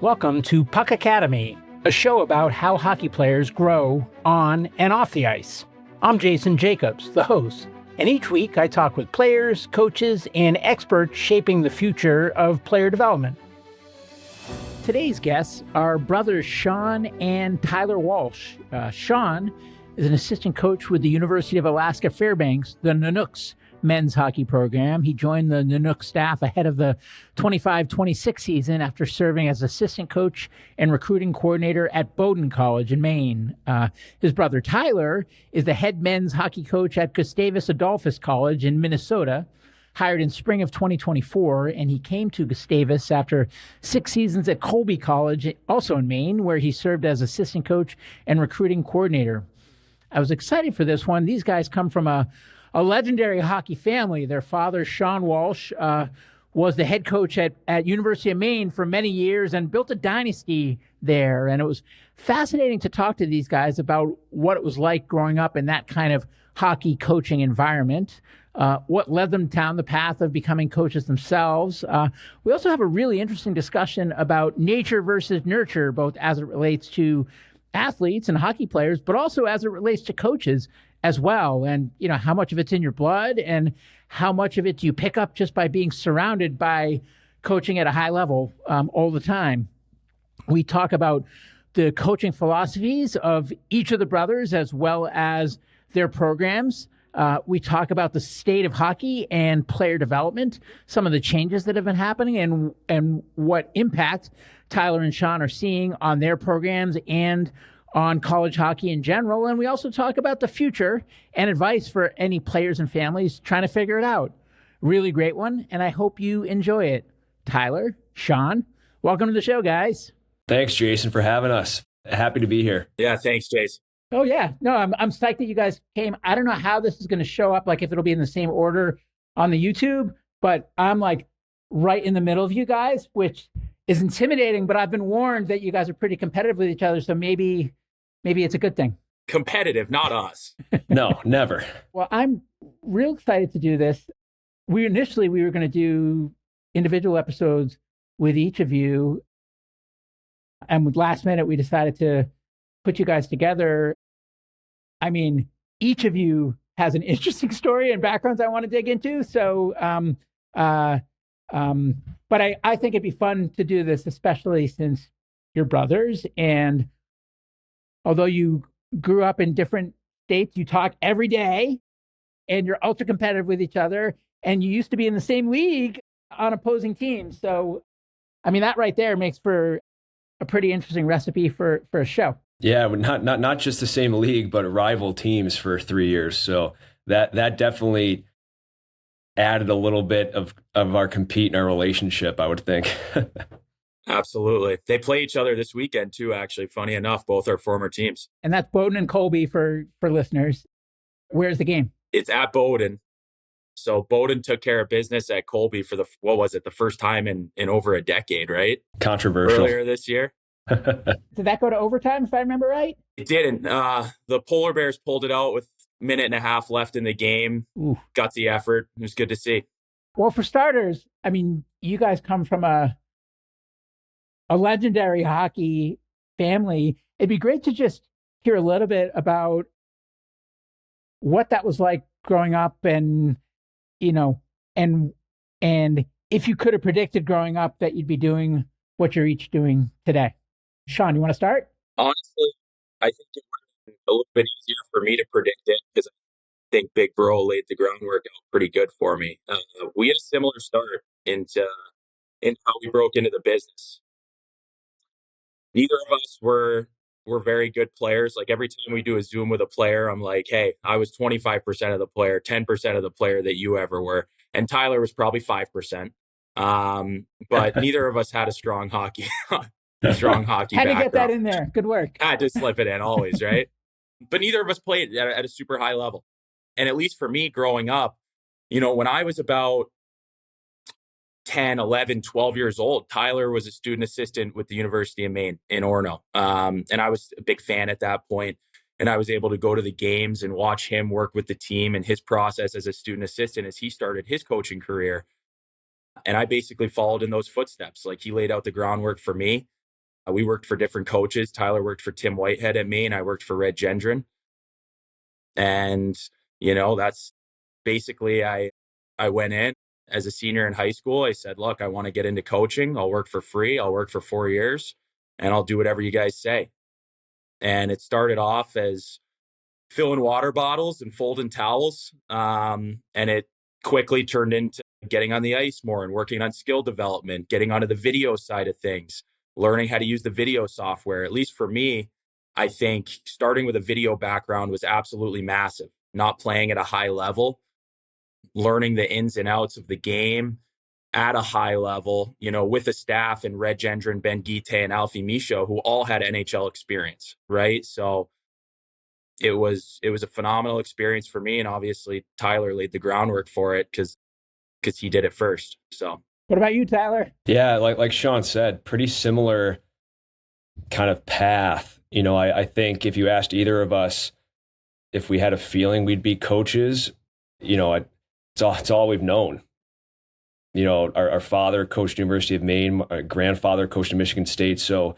Welcome to Puck Academy, a show about how hockey players grow on and off the ice. I'm Jason Jacobs, the host, and each week I talk with players, coaches, and experts shaping the future of player development. Today's guests are brothers Sean and Tyler Walsh. Sean is an assistant coach with the University of Alaska Fairbanks, the Nanooks men's hockey program. He joined the Nanook staff ahead of the 25-26 season after serving as assistant coach and recruiting coordinator at Bowdoin College in Maine. His brother Tyler is the head men's hockey coach at Gustavus Adolphus College in Minnesota, hired in spring of 2024, and he came to Gustavus after 6 seasons at Colby College, also in Maine, where he served as assistant coach and recruiting coordinator. I was excited for this one. These guys come from a legendary hockey family. Their father, Sean Walsh, was the head coach at University of Maine for many years and built a dynasty there. And it was fascinating to talk to these guys about what it was like growing up in that kind of hockey coaching environment, what led them down the path of becoming coaches themselves. We also have a really interesting discussion about nature versus nurture, both as it relates to athletes and hockey players, but also as it relates to coaches as well. And, you know, how much of it's in your blood and how much of it do you pick up just by being surrounded by coaching at a high level all the time. We talk about the coaching philosophies of each of the brothers as well as their programs. We talk about the state of hockey and player development, some of the changes that have been happening and what impact Tyler and Sean are seeing on their programs and on college hockey in general. And we also talk about the future and advice for any players and families trying to figure it out. Really great one, and I hope you enjoy it. Tyler, Sean, welcome to the show, guys. Thanks, Jason, for having us. Happy to be here. Yeah, thanks, Jason. Oh, yeah. No, I'm psyched that you guys came. I don't know how this is going to show up, like if it'll be in the same order on the YouTube, but I'm like right in the middle of you guys, which is intimidating, but I've been warned that you guys are pretty competitive with each other, so maybe it's a good thing. Competitive, not us. No, never. Well, I'm real excited to do this. We were going to do individual episodes with each of you. And with last minute, we decided to put you guys together. I mean, each of you has an interesting story and backgrounds I want to dig into. So, but I think it'd be fun to do this, especially since you're brothers. And although you grew up in different states, you talk every day and you're ultra competitive with each other. And you used to be in the same league on opposing teams. So, I mean, that right there makes for a pretty interesting recipe for a show. Yeah, not just the same league, but rival teams for 3 years. So that definitely added a little bit of our compete in our relationship, I would think. Absolutely. They play each other this weekend too, actually. Funny enough, both are former teams. And that's Bowdoin and Colby for listeners. Where's the game? It's at Bowdoin. So Bowdoin took care of business at Colby for the first time in over a decade, right? Controversial. Earlier this year. Did that go to overtime, if I remember right? It didn't. The Polar Bears pulled it out with a minute and a half left in the game. Ooh. Gutsy effort. It was good to see. Well, for starters, I mean, you guys come from a legendary hockey family. It'd be great to just hear a little bit about what that was like growing up and, you know, and if you could have predicted growing up that you'd be doing what you're each doing today. Sean, you want to start? Honestly, I think it would have been a little bit easier for me to predict it because I think Big Bro laid the groundwork out pretty good for me. We had a similar start in how we broke into the business. Neither of us were very good players. Like every time we do a Zoom with a player, I'm like, hey, I was 25% of the player, 10% of the player that you ever were. And Tyler was probably 5%. But neither of us had a strong hockey background. Had to get that in there. Good work. I had to slip it in always, right? But neither of us played at a super high level. And at least for me growing up, you know, when I was about 10, 11, 12 years old, Tyler was a student assistant with the University of Maine in Orono. And I was a big fan at that point. And I was able to go to the games and watch him work with the team and his process as a student assistant as he started his coaching career. And I basically followed in those footsteps. Like he laid out the groundwork for me. We worked for different coaches. Tyler worked for Tim Whitehead at Maine. I worked for Red Gendron. And, that's basically, I went in as a senior in high school. I said, look, I want to get into coaching. I'll work for free. I'll work for 4 years and I'll do whatever you guys say. And it started off as filling water bottles and folding towels. And it quickly turned into getting on the ice more and working on skill development, getting onto the video side of things, learning how to use the video software. At least for me, I think starting with a video background was absolutely massive. Not playing at a high level, learning the ins and outs of the game at a high level, with a staff in Red Gendron, Ben Guite, and Alfie Michaud, who all had NHL experience, right? So it was a phenomenal experience for me. And obviously Tyler laid the groundwork for it because he did it first. So what about you, Tyler? Yeah, like Sean said, pretty similar kind of path. I think if you asked either of us if we had a feeling we'd be coaches, it's all we've known. Our father coached University of Maine, our grandfather coached at Michigan State. So,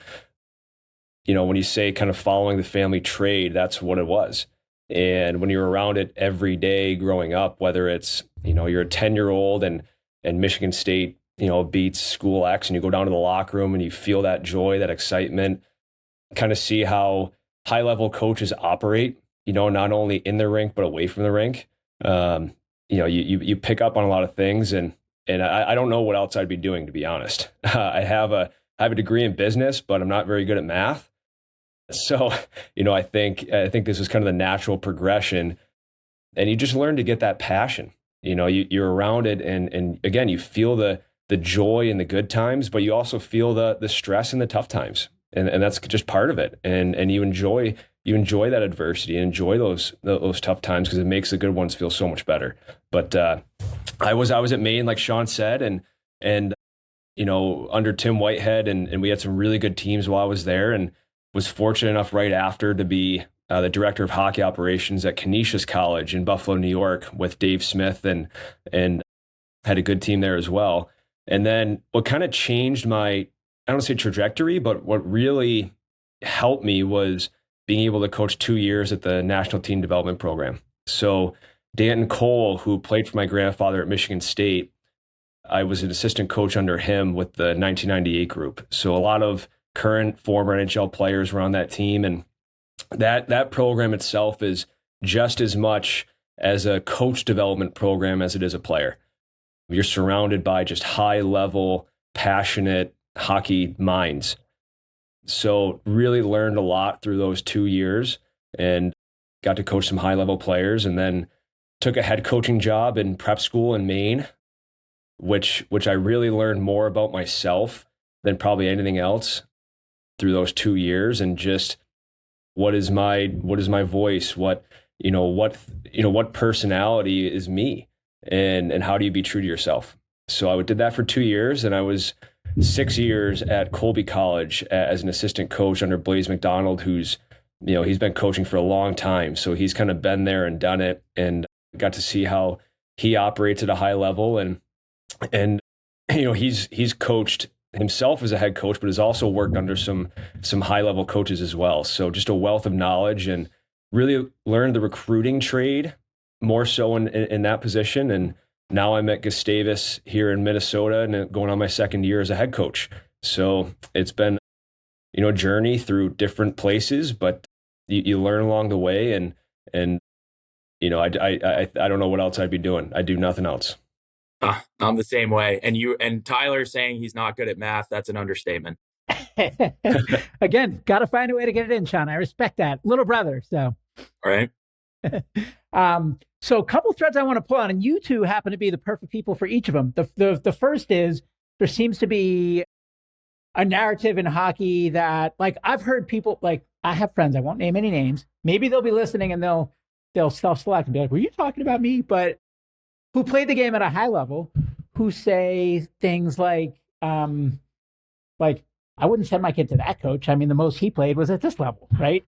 when you say kind of following the family trade, that's what it was. And when you're around it every day growing up, whether it's, you're a 10-year-old and Michigan State, beats school X and you go down to the locker room and you feel that joy, that excitement, kind of see how high-level coaches operate, not only in the rink, but away from the rink. You pick up on a lot of things and I don't know what else I'd be doing, to be honest. I have a degree in business, but I'm not very good at math. So, I think this is kind of the natural progression, and you just learn to get that passion. You're around it, and again, you feel the joy in the good times, but you also feel the stress in the tough times, and that's just part of it. And you enjoy that adversity and enjoy those tough times because it makes the good ones feel so much better. But I was at Maine, like Sean said, and under Tim Whitehead, and we had some really good teams while I was there, and was fortunate enough right after to be the director of hockey operations at Canisius College in Buffalo, New York, with Dave Smith, and had a good team there as well. And then what kind of changed my, I don't want to say trajectory, but what really helped me was being able to coach 2 years at the National Team Development Program. So Danton Cole, who played for my grandfather at Michigan State, I was an assistant coach under him with the 1998 group. So a lot of current, former NHL players were on that team. And that program itself is just as much as a coach development program as it is a player. You're surrounded by just high-level, passionate hockey minds. So really learned a lot through those 2 years and got to coach some high-level players, and then took a head coaching job in prep school in Maine, which I really learned more about myself than probably anything else through those 2 years, and just what is my voice, what personality is me, and how do you be true to yourself. So I did that for 2 years, and I was 6 years at Colby College as an assistant coach under Blaise McDonald, who's he's been coaching for a long time, so he's kind of been there and done it, and got to see how he operates at a high level, and he's coached himself as a head coach, but has also worked under some high level coaches as well. So just a wealth of knowledge, and really learned the recruiting trade more so in that position. And now I'm at Gustavus here in Minnesota and going on my second year as a head coach. So it's been a journey through different places, but you learn along the way, and I don't know what else I'd be doing. I do nothing else. I'm the same way. And Tyler saying he's not good at math, that's an understatement. Again, got to find a way to get it in, Sean. I respect that. Little brother. So, all right. So a couple threads I want to pull on, and you two happen to be the perfect people for each of them. The first is there seems to be a narrative in hockey that, like, I've heard people, like, I have friends, I won't name any names. Maybe they'll be listening and they'll self-select and be like, were you talking about me? But who played the game at a high level, who say things like, I wouldn't send my kid to that coach. I mean, the most he played was at this level, right?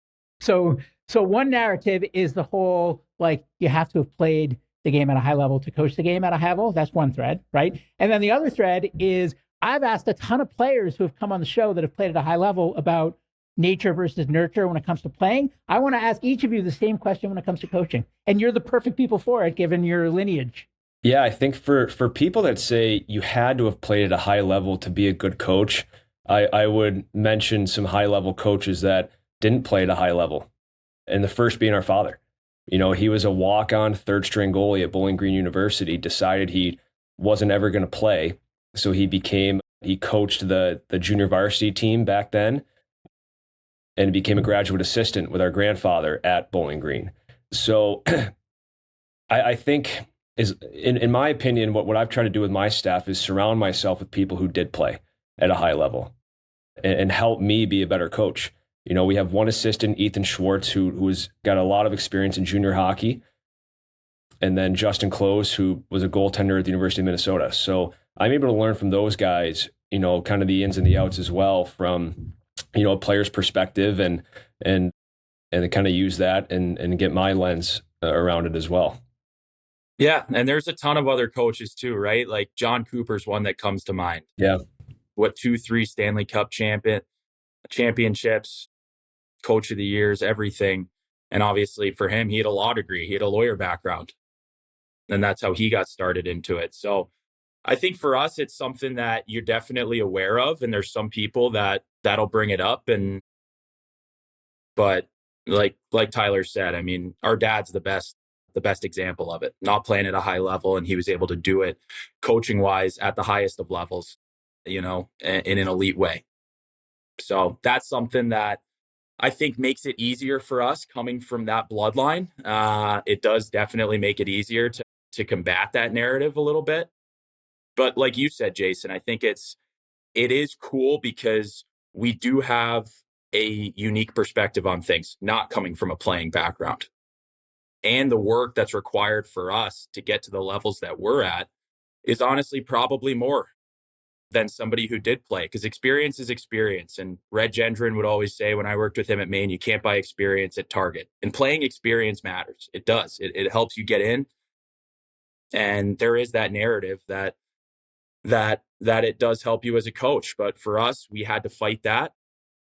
So one narrative is the whole, like, you have to have played the game at a high level to coach the game at a high level. That's one thread, right? And then the other thread is, I've asked a ton of players who have come on the show that have played at a high level about nature versus nurture when it comes to playing. I want to ask each of you the same question when it comes to coaching. And you're the perfect people for it, given your lineage. Yeah, I think for people that say you had to have played at a high level to be a good coach, I would mention some high level coaches that didn't play at a high level. And the first being our father. You know, he was a walk-on third string goalie at Bowling Green University, decided he wasn't ever going to play. So he coached the junior varsity team back then and became a graduate assistant with our grandfather at Bowling Green. So I think in my opinion, what I've tried to do with my staff is surround myself with people who did play at a high level and help me be a better coach. You know, we have one assistant, Ethan Schwartz, who's got a lot of experience in junior hockey. And then Justin Close, who was a goaltender at the University of Minnesota. So I'm able to learn from those guys, you know, kind of the ins and the outs as well from, you know, a player's perspective and kind of use that and get my lens around it as well. Yeah. And there's a ton of other coaches too, right? Like John Cooper's one that comes to mind. Yeah. 2-3 Stanley Cup championships, coach of the years, everything. And obviously for him, he had a law degree, he had a lawyer background. And that's how he got started into it. So I think for us, it's something that you're definitely aware of. And there's some people that'll bring it up. But like Tyler said, I mean, our dad's the best example of it, not playing at a high level. And he was able to do it coaching wise at the highest of levels, you know, in an elite way. So that's something that I think makes it easier for us coming from that bloodline. It does definitely make it easier to combat that narrative a little bit. But like you said, Jason, I think it is cool because we do have a unique perspective on things, not coming from a playing background. And the work that's required for us to get to the levels that we're at is honestly probably more than somebody who did play, because experience is experience. And Red Gendron would always say when I worked with him at Maine, you can't buy experience at Target. And playing experience matters. It does. It helps you get in. And there is that narrative that it does help you as a coach. But for us, we had to fight that.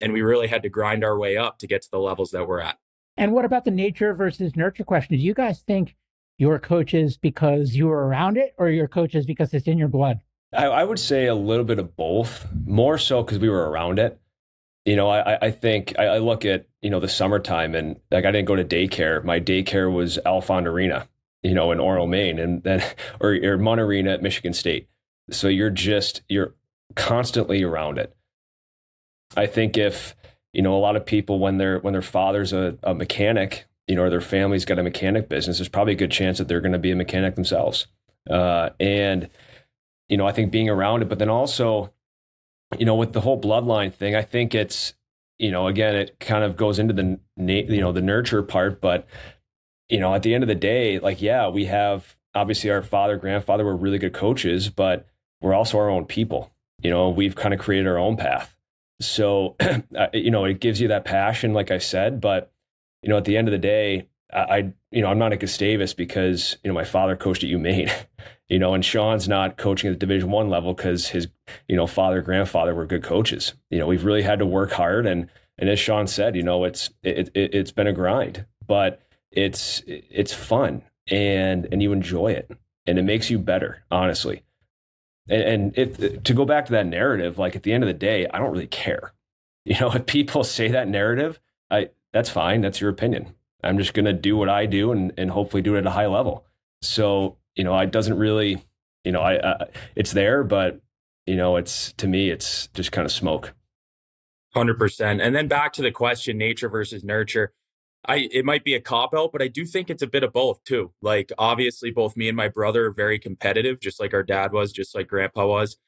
And we really had to grind our way up to get to the levels that we're at. And what about the nature versus nurture question? Do you guys think you're coaches because you were around it, or you're coaches because it's in your blood? I would say a little bit of both, more so because we were around it. You know, I think I look at, you know, the summertime and like I didn't go to daycare. My daycare was Alfond Arena, you know, in Oro, Maine, and then or Munn Arena at Michigan State. So you're constantly around it. I think if, you know, a lot of people when their father's a mechanic, you know, or their family's got a mechanic business, there's probably a good chance that they're going to be a mechanic themselves. And you know, I think being around it, but then also, you know, with the whole bloodline thing, I think it's, you know, again, it kind of goes into the nurture part, but, you know, at the end of the day, like, yeah, we have obviously our father, grandfather were really good coaches, but we're also our own people. You know, we've kind of created our own path. So, you know, it gives you that passion, like I said, but, you know, at the end of the day, I'm not a Gustavus because, you know, my father coached at UMaine, you know, and Sean's not coaching at the Division I level because his, you know, father, grandfather were good coaches. You know, we've really had to work hard. And as Sean said, you know, it's been a grind, but it's fun and you enjoy it and it makes you better, honestly. And if to go back to that narrative, like at the end of the day, I don't really care. You know, if people say that narrative, that's fine. That's your opinion. I'm just going to do what I do and hopefully do it at a high level. So, you know, it doesn't really, you know, it's there, but, you know, to me, it's just kind of smoke. 100%. And then back to the question, nature versus nurture. It might be a cop-out, but I do think it's a bit of both too. Like, obviously, both me and my brother are very competitive, just like our dad was, just like grandpa was.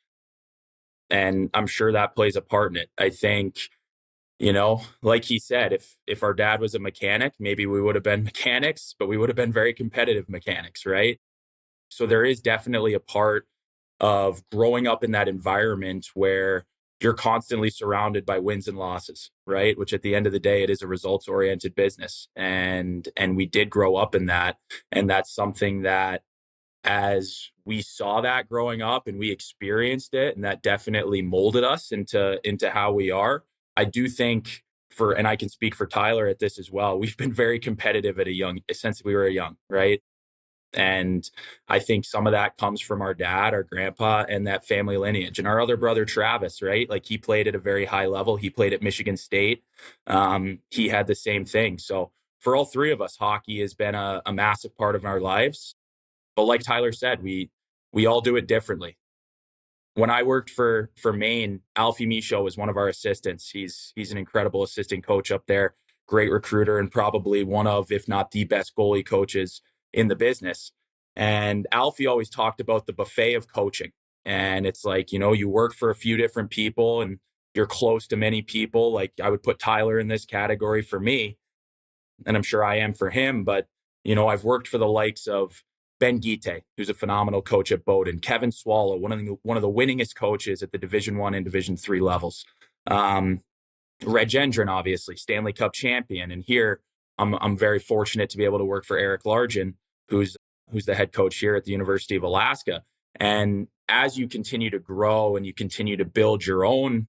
And I'm sure that plays a part in it. I think, you know, like he said, if our dad was a mechanic, maybe we would have been mechanics, but we would have been very competitive mechanics, right? So there is definitely a part of growing up in that environment where you're constantly surrounded by wins and losses, right? Which at the end of the day, it is a results-oriented business. And we did grow up in that. And that's something that as we saw that growing up and we experienced it, and that definitely molded us into how we are. I do think and I can speak for Tyler at this as well, we've been very competitive since we were young, right? And I think some of that comes from our dad, our grandpa, and that family lineage. And our other brother, Travis, right? Like, he played at a very high level. He played at Michigan State. He had the same thing. So for all three of us, hockey has been a massive part of our lives. But like Tyler said, we all do it differently. When I worked for Maine, Alfie Michaud was one of our assistants. He's an incredible assistant coach up there, great recruiter, and probably one of, if not the best goalie coaches in the business. And Alfie always talked about the buffet of coaching. And it's like, you work for a few different people and you're close to many people. Like, I would put Tyler in this category for me, and I'm sure I am for him. But, I've worked for the likes of Ben Guite, who's a phenomenal coach at Bowdoin; Kevin Swallow, one of the winningest coaches at the Division I and Division III levels; Reg Gendron, obviously Stanley Cup champion. And here, I'm very fortunate to be able to work for Eric Largen, who's the head coach here at the University of Alaska. And as you continue to grow and you continue to build your own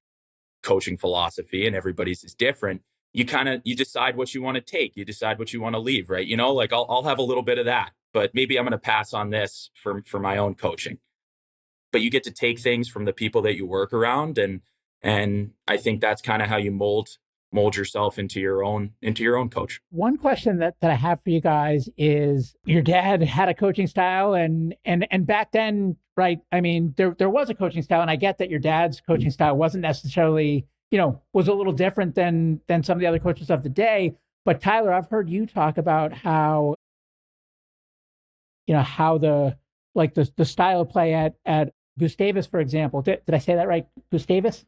coaching philosophy, and everybody's is different, you decide what you want to take, you decide what you want to leave, right? Like, I'll have a little bit of that, but maybe I'm going to pass on this for my own coaching. But you get to take things from the people that you work around, and I think that's kind of how you mold yourself into your own coach. One question that I have for you guys is, your dad had a coaching style, and back then, right? I mean, there was a coaching style, and I get that your dad's coaching style wasn't necessarily, was a little different than some of the other coaches of the day. But Tyler, I've heard you talk about how the style of play at Gustavus, for example. Did I say that right? Gustavus?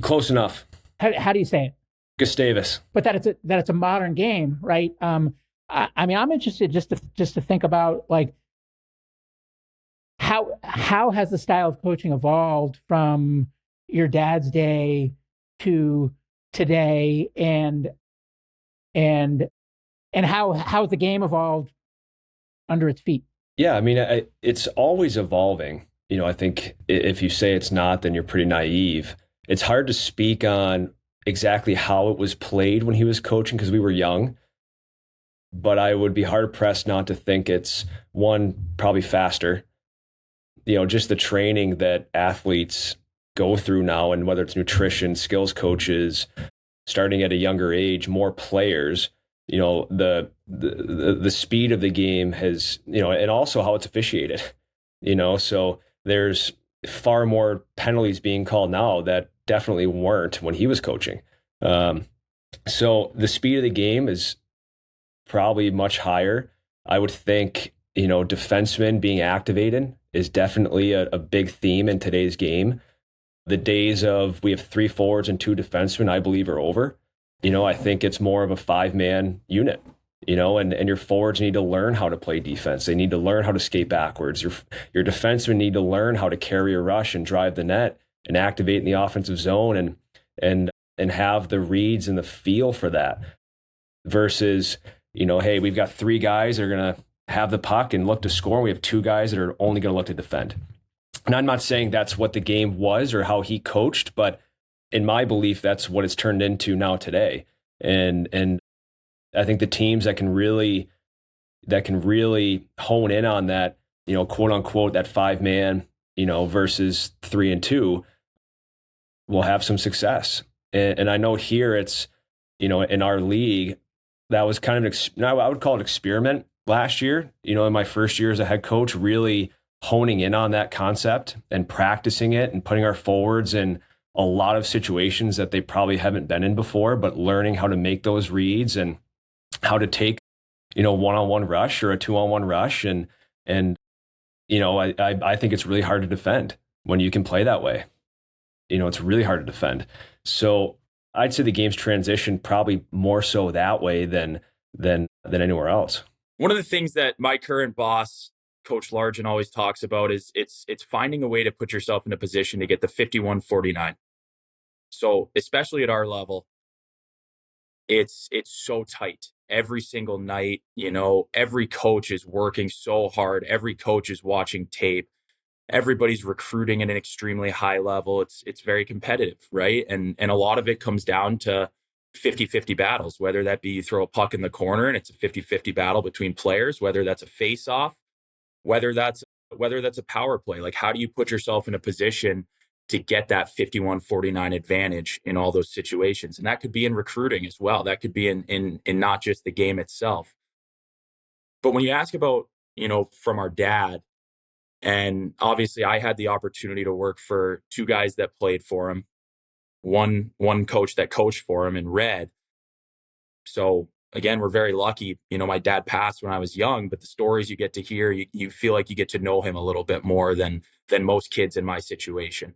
Close enough. How do you say it? Gustavus. But that it's a modern game, right? I mean, I'm interested just to think about, like, how has the style of coaching evolved from your dad's day to today, and how has the game evolved under its feet? Yeah, I mean, it's always evolving. I think if you say it's not, then you're pretty naive. It's hard to speak on exactly how it was played when he was coaching because we were young, but I would be hard pressed not to think it's, one, probably faster. Just the training that athletes go through now, and whether it's nutrition, skills coaches, starting at a younger age, more players, the speed of the game has, and also how it's officiated, so there's far more penalties being called now that definitely weren't when he was coaching. So the speed of the game is probably much higher. I would think, defensemen being activated is definitely a big theme in today's game. The days of we have 3 forwards and 2 defensemen, I believe, are over. I think it's more of a 5-man unit, and your forwards need to learn how to play defense. They need to learn how to skate backwards. Your defensemen need to learn how to carry a rush and drive the net and activate in the offensive zone and have the reads and the feel for that. Versus, hey, we've got 3 guys that are going to have the puck and look to score, and we have 2 guys that are only going to look to defend. And I'm not saying that's what the game was or how he coached, but in my belief, that's what it's turned into now today. And I think the teams that can really hone in on that, quote unquote, that 5-man, versus 3 and 2 will have some success. And I know here it's, in our league, that was kind of I would call it experiment last year, in my first year as a head coach, really honing in on that concept and practicing it and putting our forwards in a lot of situations that they probably haven't been in before, but learning how to make those reads and how to take, one-on-one rush or a 2-on-1 rush. And I think it's really hard to defend when you can play that way. It's really hard to defend. So I'd say the game's transition probably more so that way than anywhere else. One of the things that my current boss, Coach Largen, always talks about is it's finding a way to put yourself in a position to get the 51-49. So especially at our level, it's so tight. every single night. Every coach is working so hard. Every coach is watching tape. Everybody's recruiting at an extremely high level. It's very competitive, right? And a lot of it comes down to 50-50 battles, whether that be you throw a puck in the corner and it's a 50-50 battle between players, whether that's a face-off, whether that's a power play. Like, how do you put yourself in a position to get that 51-49 advantage in all those situations? And that could be in recruiting as well. That could be in not just the game itself. But when you ask about, from our dad, and obviously I had the opportunity to work for two guys that played for him, one coach that coached for him in Red. So again, we're very lucky. My dad passed when I was young, but the stories you get to hear, you feel like you get to know him a little bit more than most kids in my situation.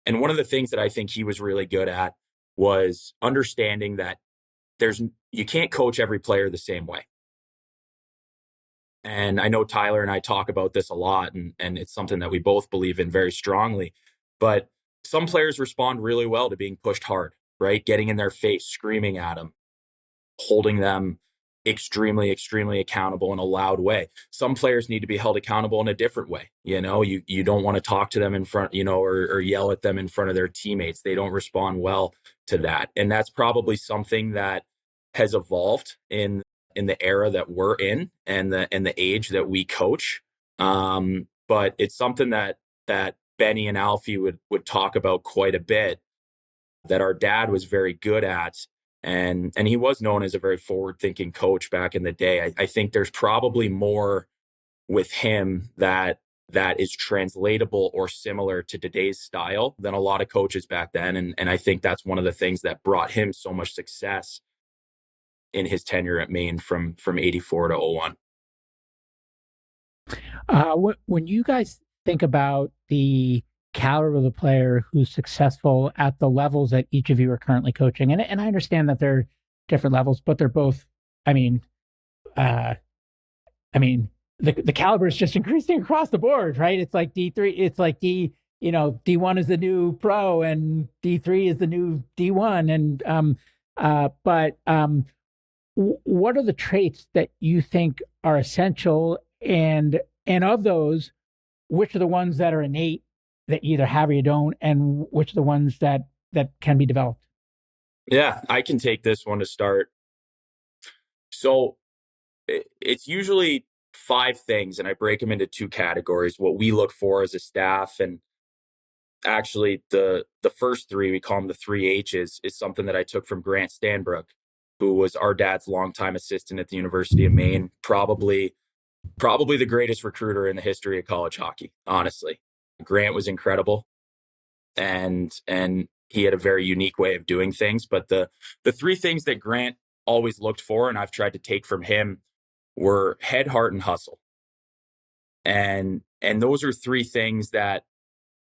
And one of the things that I think he was really good at was understanding that you can't coach every player the same way. And I know Tyler and I talk about this a lot, and it's something that we both believe in very strongly. But some players respond really well to being pushed hard, right? Getting in their face, screaming at them, holding them extremely, extremely accountable in a loud way. Some players need to be held accountable in a different way. You don't want to talk to them in front, or yell at them in front of their teammates. They don't respond well to that. And that's probably something that has evolved in the era that we're in and the age that we coach. But it's something that Benny and Alfie would talk about quite a bit, that our dad was very good at. And he was known as a very forward-thinking coach back in the day. I think there's probably more with him that is translatable or similar to today's style than a lot of coaches back then. And I think that's one of the things that brought him so much success in his tenure at Maine from 84 to 01. When you guys think about the caliber of the player who's successful at the levels that each of you are currently coaching, and I understand that they're different levels, but they're both, the caliber is just increasing across the board, right? It's like D3, it's like D1 is the new pro and D3 is the new D1. But what are the traits that you think are essential, and of those, which are the ones that are innate that you either have or you don't, and which are the ones that can be developed? Yeah, I can take this one to start. So it's usually 5 things, and I break them into 2 categories, what we look for as a staff. And actually the first 3, we call them the 3 H's, is something that I took from Grant Stanbrook, who was our dad's longtime assistant at the University of Maine, probably the greatest recruiter in the history of college hockey, honestly. Grant was incredible, and he had a very unique way of doing things. But the 3 things that Grant always looked for, and I've tried to take from him, were head, heart, and hustle. And those are 3 things that,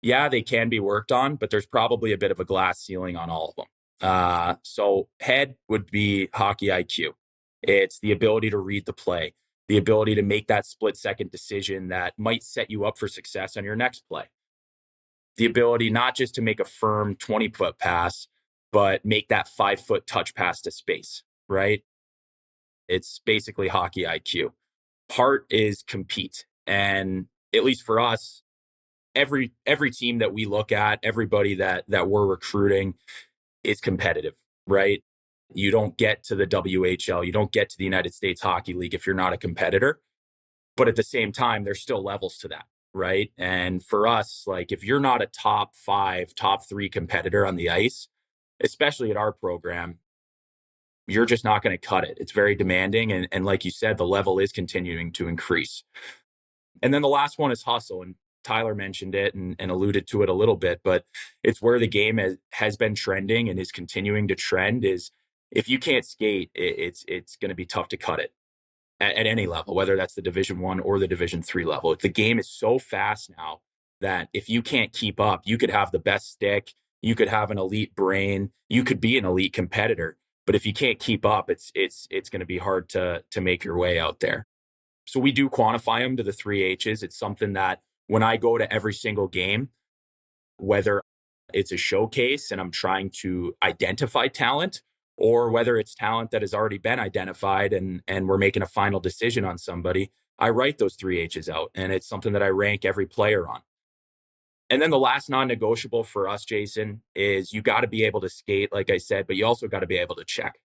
yeah, they can be worked on, but there's probably a bit of a glass ceiling on all of them. So head would be hockey IQ. It's the ability to read the play, the ability to make that split-second decision that might set you up for success on your next play. The ability not just to make a firm 20-foot pass, but make that 5-foot touch pass to space, right? It's basically hockey IQ. Heart is compete. And at least for us, every team that we look at, everybody that we're recruiting is competitive, right? You don't get to the WHL, you don't get to the United States Hockey League if you're not a competitor. But at the same time, there's still levels to that, right? And for us, like, if you're not a top 5, top 3 competitor on the ice, especially at our program, you're just not going to cut it. It's very demanding. And like you said, the level is continuing to increase. And then the last one is hustle. And Tyler mentioned it and alluded to it a little bit, but it's where the game has been trending and is continuing to trend. Is if you can't skate, it's going to be tough to cut it at any level, whether that's the Division I or the Division III level. The game is so fast now that if you can't keep up, you could have the best stick, you could have an elite brain, you could be an elite competitor, but if you can't keep up, it's going to be hard to make your way out there. So we do quantify them to the 3 H's. It's something that when I go to every single game, whether it's a showcase and I'm trying to identify talent, or whether it's talent that has already been identified and we're making a final decision on somebody, I write those 3 H's out, and it's something that I rank every player on. And then the last non-negotiable for us, Jason, is you got to be able to skate, like I said, but you also got to be able to check.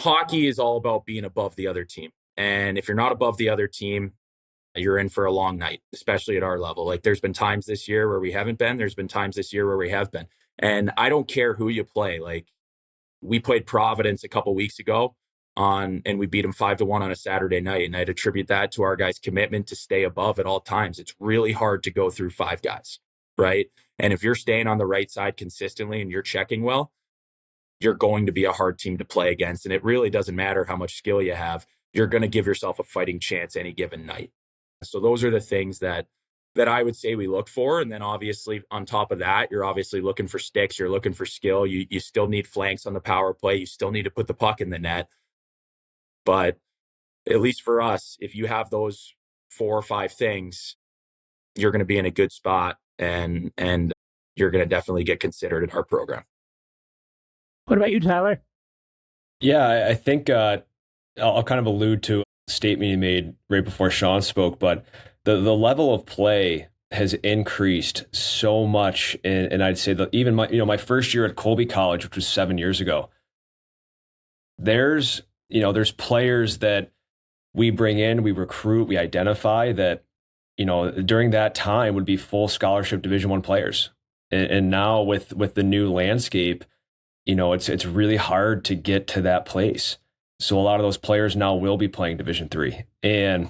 Hockey is all about being above the other team. And if you're not above the other team, you're in for a long night, especially at our level. Like, there's been times this year where we haven't been. There's been times this year where we have been. And I don't care who you play. Like, we played Providence a couple weeks ago and we beat them 5-1 on a Saturday night. And I'd attribute that to our guys' commitment to stay above at all times. It's really hard to go through 5 guys, right? And if you're staying on the right side consistently and you're checking well, you're going to be a hard team to play against. And it really doesn't matter how much skill you have. You're going to give yourself a fighting chance any given night. So those are the things that I would say we look for. And then obviously on top of that, you're obviously looking for sticks. You're looking for skill. You still need flanks on the power play. You still need to put the puck in the net. But at least for us, if you have those 4 or 5 things, you're going to be in a good spot and you're going to definitely get considered in our program. What about you, Tyler? Yeah, I think I'll kind of allude to a statement you made right before Sean spoke, but the level of play has increased so much. And I'd say that even my first year at Colby College, which was 7 years ago, there's players that we bring in, we recruit, we identify that, during that time would be full scholarship Division I players. And now with the new landscape, it's really hard to get to that place. So a lot of those players now will be playing Division III. And,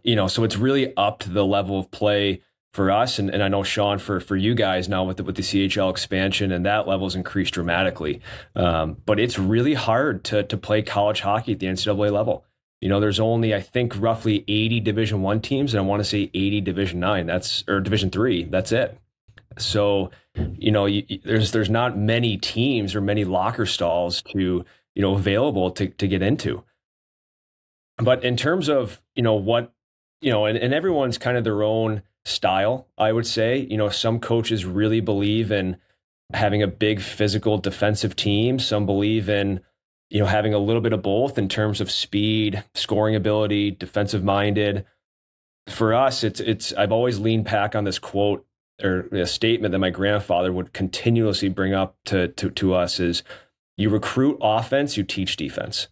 so it's really up to the level of play for us. And I know, Sean, for you guys now with the CHL expansion, and that level's increased dramatically. But it's really hard to play college hockey at the NCAA level. There's only, I think, roughly 80 Division I teams, and I want to say 80 Division IX, or Division III. That's it. So, there's not many teams or many locker stalls to, available to get into. But in terms of, what, and everyone's kind of their own style, I would say. Some coaches really believe in having a big physical defensive team. Some believe in, having a little bit of both in terms of speed, scoring ability, defensive minded. For us, I've always leaned back on this quote or a statement that my grandfather would continuously bring up to us is, you recruit offense, you teach defense.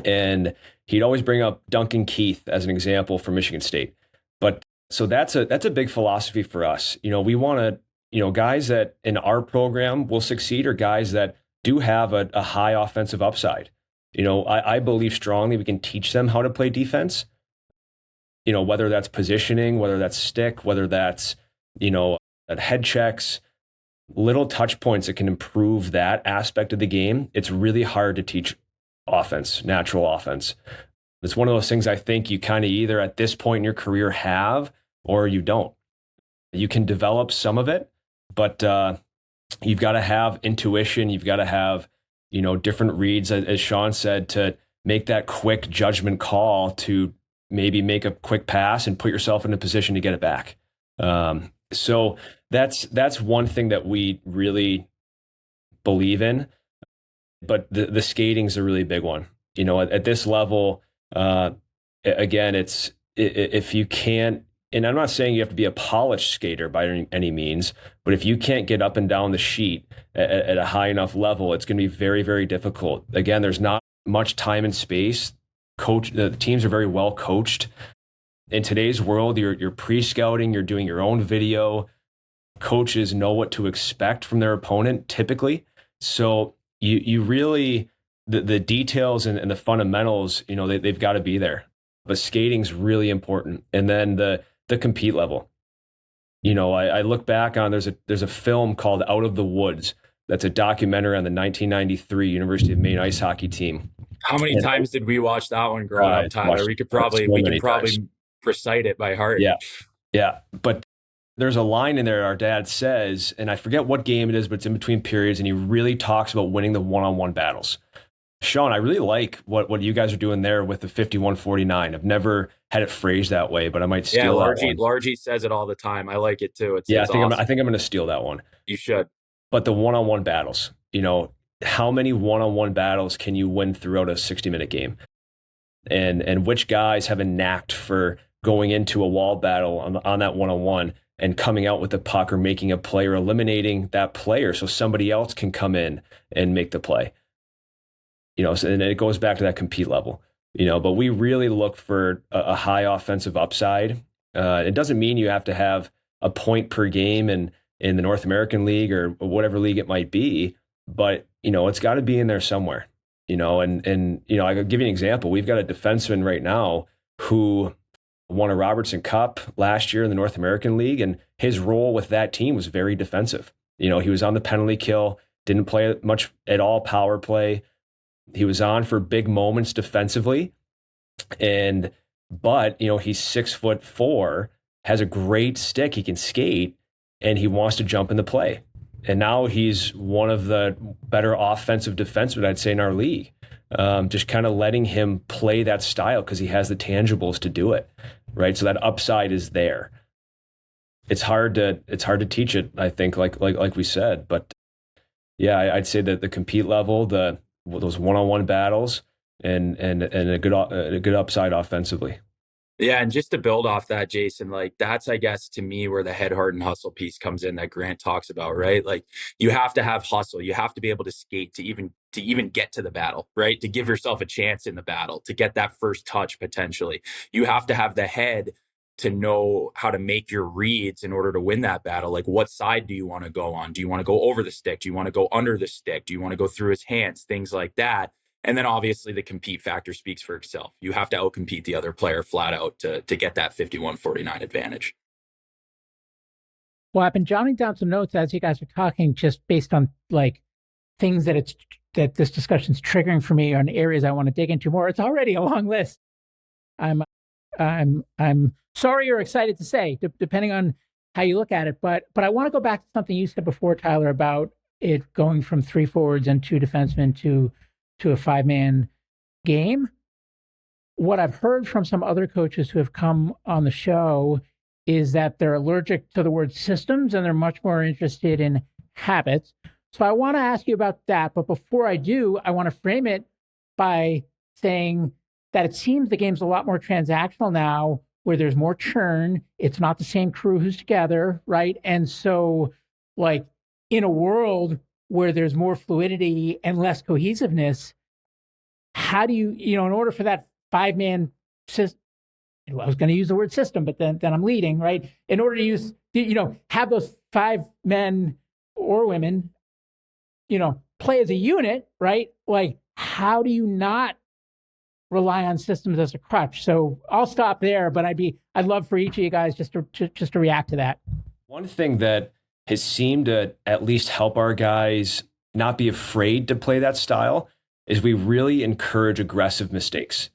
And he'd always bring up Duncan Keith as an example for Michigan State. But so that's a big philosophy for us. We want to, guys that in our program will succeed are guys that do have a high offensive upside. I believe strongly we can teach them how to play defense, whether that's positioning, whether that's stick, whether that's, at head checks, little touch points that can improve that aspect of the game. It's really hard to teach offense, natural offense. It's one of those things I think you kind of either at this point in your career have or you don't. You can develop some of it, but you've got to have intuition. You've got to have, different reads, as Sean said, to make that quick judgment call to maybe make a quick pass and put yourself in a position to get it back. So that's one thing that we really believe in, but the skating's a really big one. At this level, again, if you can't, and I'm not saying you have to be a polished skater by any means, but if you can't get up and down the sheet at a high enough level, it's going to be very, very difficult. Again, there's not much time and space. The teams are very well coached. In today's world, you're pre-scouting, you're doing your own video. Coaches know what to expect from their opponent typically. So you really, the details and the fundamentals, they've got to be there. But skating's really important. And then the compete level. I look back on, there's a film called Out of the Woods. That's a documentary on the 1993 University of Maine ice hockey team. How many times did we watch that one growing up, Tyler? We could probably recite it by heart. Yeah. But there's a line in there our dad says, and I forget what game it is, but it's in between periods, and he really talks about winning the one-on-one battles. Sean, I really like what you guys are doing there with the 51-49. I've never had it phrased that way, but I might steal that one. Largy says it all the time. I like it too. I think I'm going to steal that one. You should. But the one-on-one battles, how many one-on-one battles can you win throughout a 60-minute game? And which guys have a knack for going into a wall battle on that one-on-one and coming out with the puck or making a play or eliminating that player so somebody else can come in and make the play. And it goes back to that compete level. But we really look for a high offensive upside. It doesn't mean you have to have a point per game in the North American League or whatever league it might be, but it's got to be in there somewhere. I could give you an example. We've got a defenseman right now who won a Robertson Cup last year in the North American League, and his role with that team was very defensive. He was on the penalty kill, didn't play much at all power play. He was on for big moments defensively, but he's 6'4", has a great stick, he can skate, and he wants to jump in the play. And now he's one of the better offensive defensemen, I'd say, in our league. Just kind of letting him play that style because he has the tangibles to do it, right? So that upside is there. It's hard to teach it, I think, like we said. But yeah, I'd say that the compete level, those one-on-one battles, and a good upside offensively. Yeah, and just to build off that, Jason, like that's, I guess, to me where the head, heart, and hustle piece comes in that Grant talks about, right? Like you have to have hustle. You have to be able to skate to even get to the battle, right? To give yourself a chance in the battle, to get that first touch potentially. You have to have the head to know how to make your reads in order to win that battle. Like what side do you want to go on? Do you want to go over the stick? Do you want to go under the stick? Do you want to go through his hands? Things like that. And then obviously the compete factor speaks for itself. You have to outcompete the other player flat out to get that 51-49 advantage. Well, I've been jotting down some notes as you guys are talking, just based on like things that this discussion's triggering for me on areas I want to dig into more. It's already a long list. I'm sorry or excited to say, depending on how you look at it. But I want to go back to something you said before, Tyler, about it going from 3 forwards and 2 defensemen to a 5-man game. What I've heard from some other coaches who have come on the show is that they're allergic to the word systems and they're much more interested in habits. So I want to ask you about that. But before I do, I want to frame it by saying that it seems the game's a lot more transactional now, where there's more churn. It's not the same crew who's together, right? And so, like, in a world where there's more fluidity and less cohesiveness, how do you, in order for that 5-man system, I was going to use the word system, but then I'm leading, right? In order to use, have those 5 men or women, play as a unit, right? Like, how do you not rely on systems as a crutch? So I'll stop there, but I'd love for each of you guys just to react to that. One thing that has seemed to at least help our guys not be afraid to play that style is we really encourage aggressive mistakes.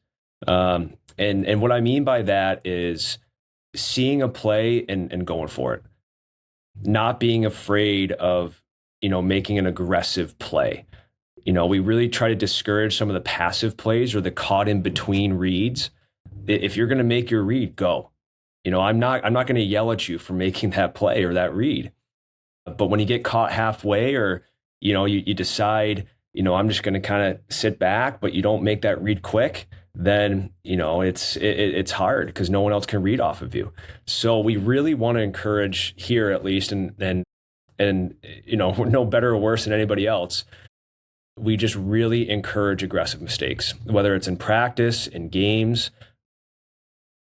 And what I mean by that is seeing a play and going for it, not being afraid of, making an aggressive play. We really try to discourage some of the passive plays or the caught in between reads. If you're going to make your read, go. I'm not going to yell at you for making that play or that read. But when you get caught halfway, or you decide, I'm just going to kind of sit back, but you don't make that read quick, then it's hard because no one else can read off of you. So we really want to encourage here, at least, and we're no better or worse than anybody else. We just really encourage aggressive mistakes, whether it's in practice, in games.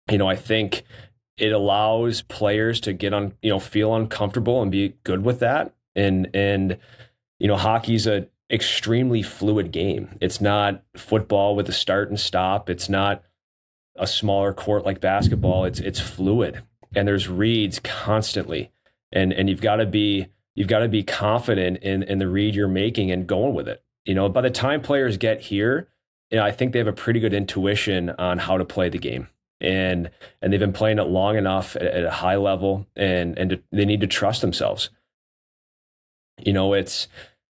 I think it allows players to get on, feel uncomfortable and be good with that. And hockey's a extremely fluid game. It's not football with a start and stop. It's not a smaller court like basketball. It's fluid, and there's reads constantly. And you've got to be confident in the read you're making and going with it. By the time players get here, I think they have a pretty good intuition on how to play the game. And they've been playing it long enough at a high level, and they need to trust themselves. It's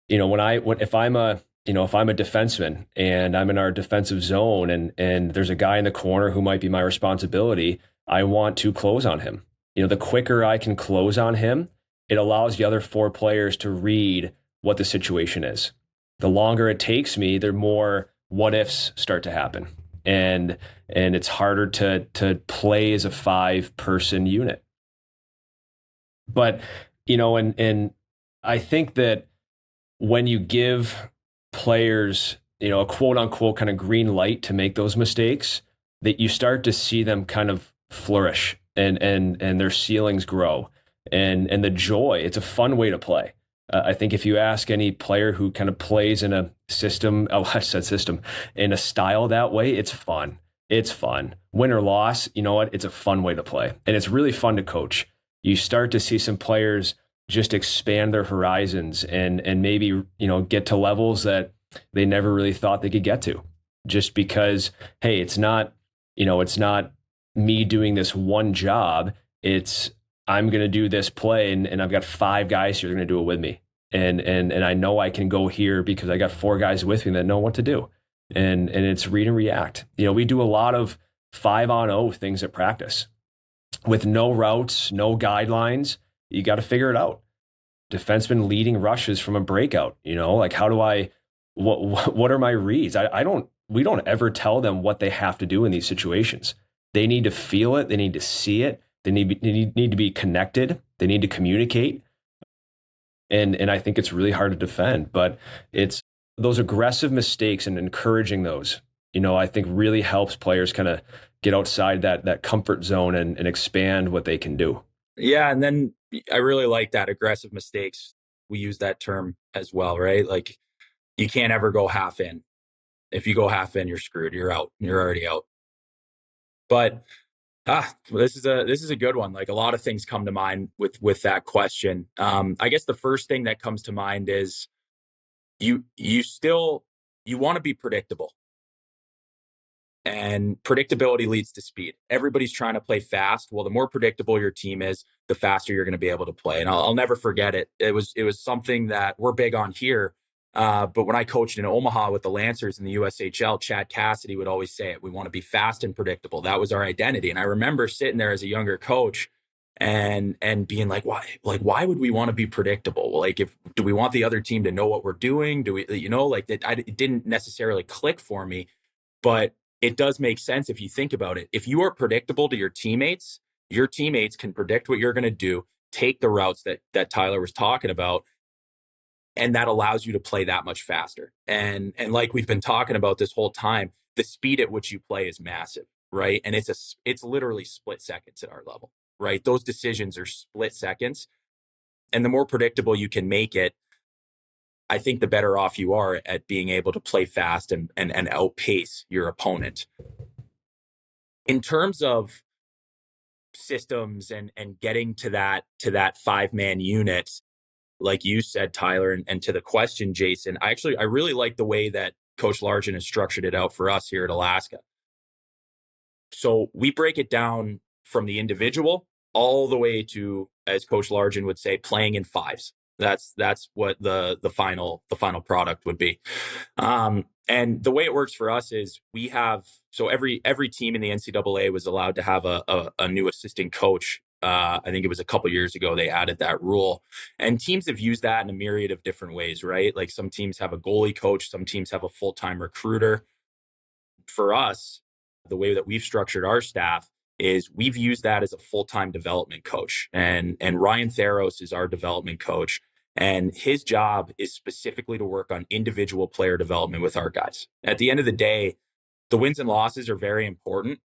if I'm a defenseman and I'm in our defensive zone and there's a guy in the corner who might be my responsibility, I want to close on him. The quicker I can close on him, it allows the other 4 players to read what the situation is. The longer it takes me, the more what ifs start to happen. And it's harder to play as a 5-person unit. But, and I think that when you give players, a quote unquote kind of green light to make those mistakes, that you start to see them kind of flourish and their ceilings grow and the joy. It's a fun way to play. I think if you ask any player who kind of plays in a system, in a style that way, it's fun. It's fun. Win or loss, you know what? It's a fun way to play. And it's really fun to coach. You start to see some players just expand their horizons and maybe, get to levels that they never really thought they could get to. Just because, hey, it's not me doing this one job. It's I'm going to do this play and I've got 5 guys who are going to do it with me. And I know I can go here because I got 4 guys with me that know what to do. And it's read and react. We do a lot of 5-on-0 things at practice with no routes, no guidelines. You got to figure it out. Defenseman leading rushes from a breakout, like how do what are my reads? We don't ever tell them what they have to do in these situations. They need to feel it. They need to see it. They need to be connected. They need to communicate. And I think it's really hard to defend, but it's those aggressive mistakes and encouraging those, I think really helps players kind of get outside that comfort zone and expand what they can do. Yeah. And then I really like that aggressive mistakes. We use that term as well, right? Like you can't ever go half in. If you go half in, you're screwed. You're out. You're already out. But this is a good one. Like a lot of things come to mind with that question. I guess the first thing that comes to mind is you want to be predictable. And predictability leads to speed. Everybody's trying to play fast. Well, the more predictable your team is, the faster you're going to be able to play. And I'll never forget it. It was something that we're big on here. But when I coached in Omaha with the Lancers in the USHL, Chad Cassidy would always say it. We want to be fast and predictable. That was our identity. And I remember sitting there as a younger coach and being like, why would we want to be predictable? Like, do we want the other team to know what we're doing? Do we, it didn't necessarily click for me, but it does make sense if you think about it. If you are predictable to your teammates can predict what you're going to do, take the routes that Tyler was talking about, and that allows you to play that much faster. And like we've been talking about this whole time, the speed at which you play is massive, right? And it's literally split seconds at our level, right? Those decisions are split seconds. And the more predictable you can make it, I think the better off you are at being able to play fast and outpace your opponent. In terms of systems and getting to that 5-man unit, like you said, Tyler, and to the question, Jason, I really like the way that Coach Largent has structured it out for us here at Alaska. So we break it down from the individual all the way to, as Coach Largent would say, playing in 5s. That's what the final product would be. And the way it works for us is we have, so every team in the NCAA was allowed to have a new assistant coach. I think it was a couple years ago they added that rule, and teams have used that in a myriad of different ways, right? Like some teams have a goalie coach, some teams have a full-time recruiter. For us, the way that we've structured our staff is we've used that as a full-time development coach, and Ryan Theros is our development coach. And his job is specifically to work on individual player development with our guys. At the end of the day, the wins and losses are very important.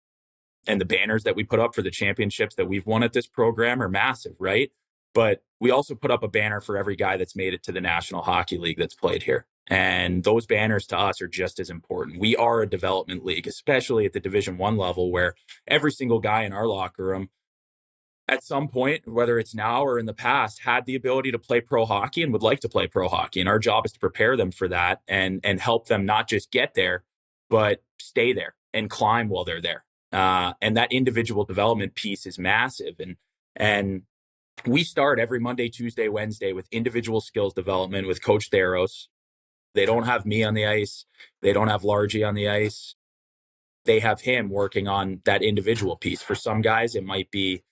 And the banners that we put up for the championships that we've won at this program are massive, right? But we also put up a banner for every guy that's made it to the National Hockey League that's played here. And those banners to us are just as important. We are a development league, especially at the Division I level, where every single guy in our locker room at some point, whether it's now or in the past, had the ability to play pro hockey and would like to play pro hockey. And our job is to prepare them for that and help them not just get there, but stay there and climb while they're there. And that individual development piece is massive. And we start every Monday, Tuesday, Wednesday with individual skills development with Coach Theros. They don't have me on the ice. They don't have Largie on the ice. They have him working on that individual piece. For some guys, it might be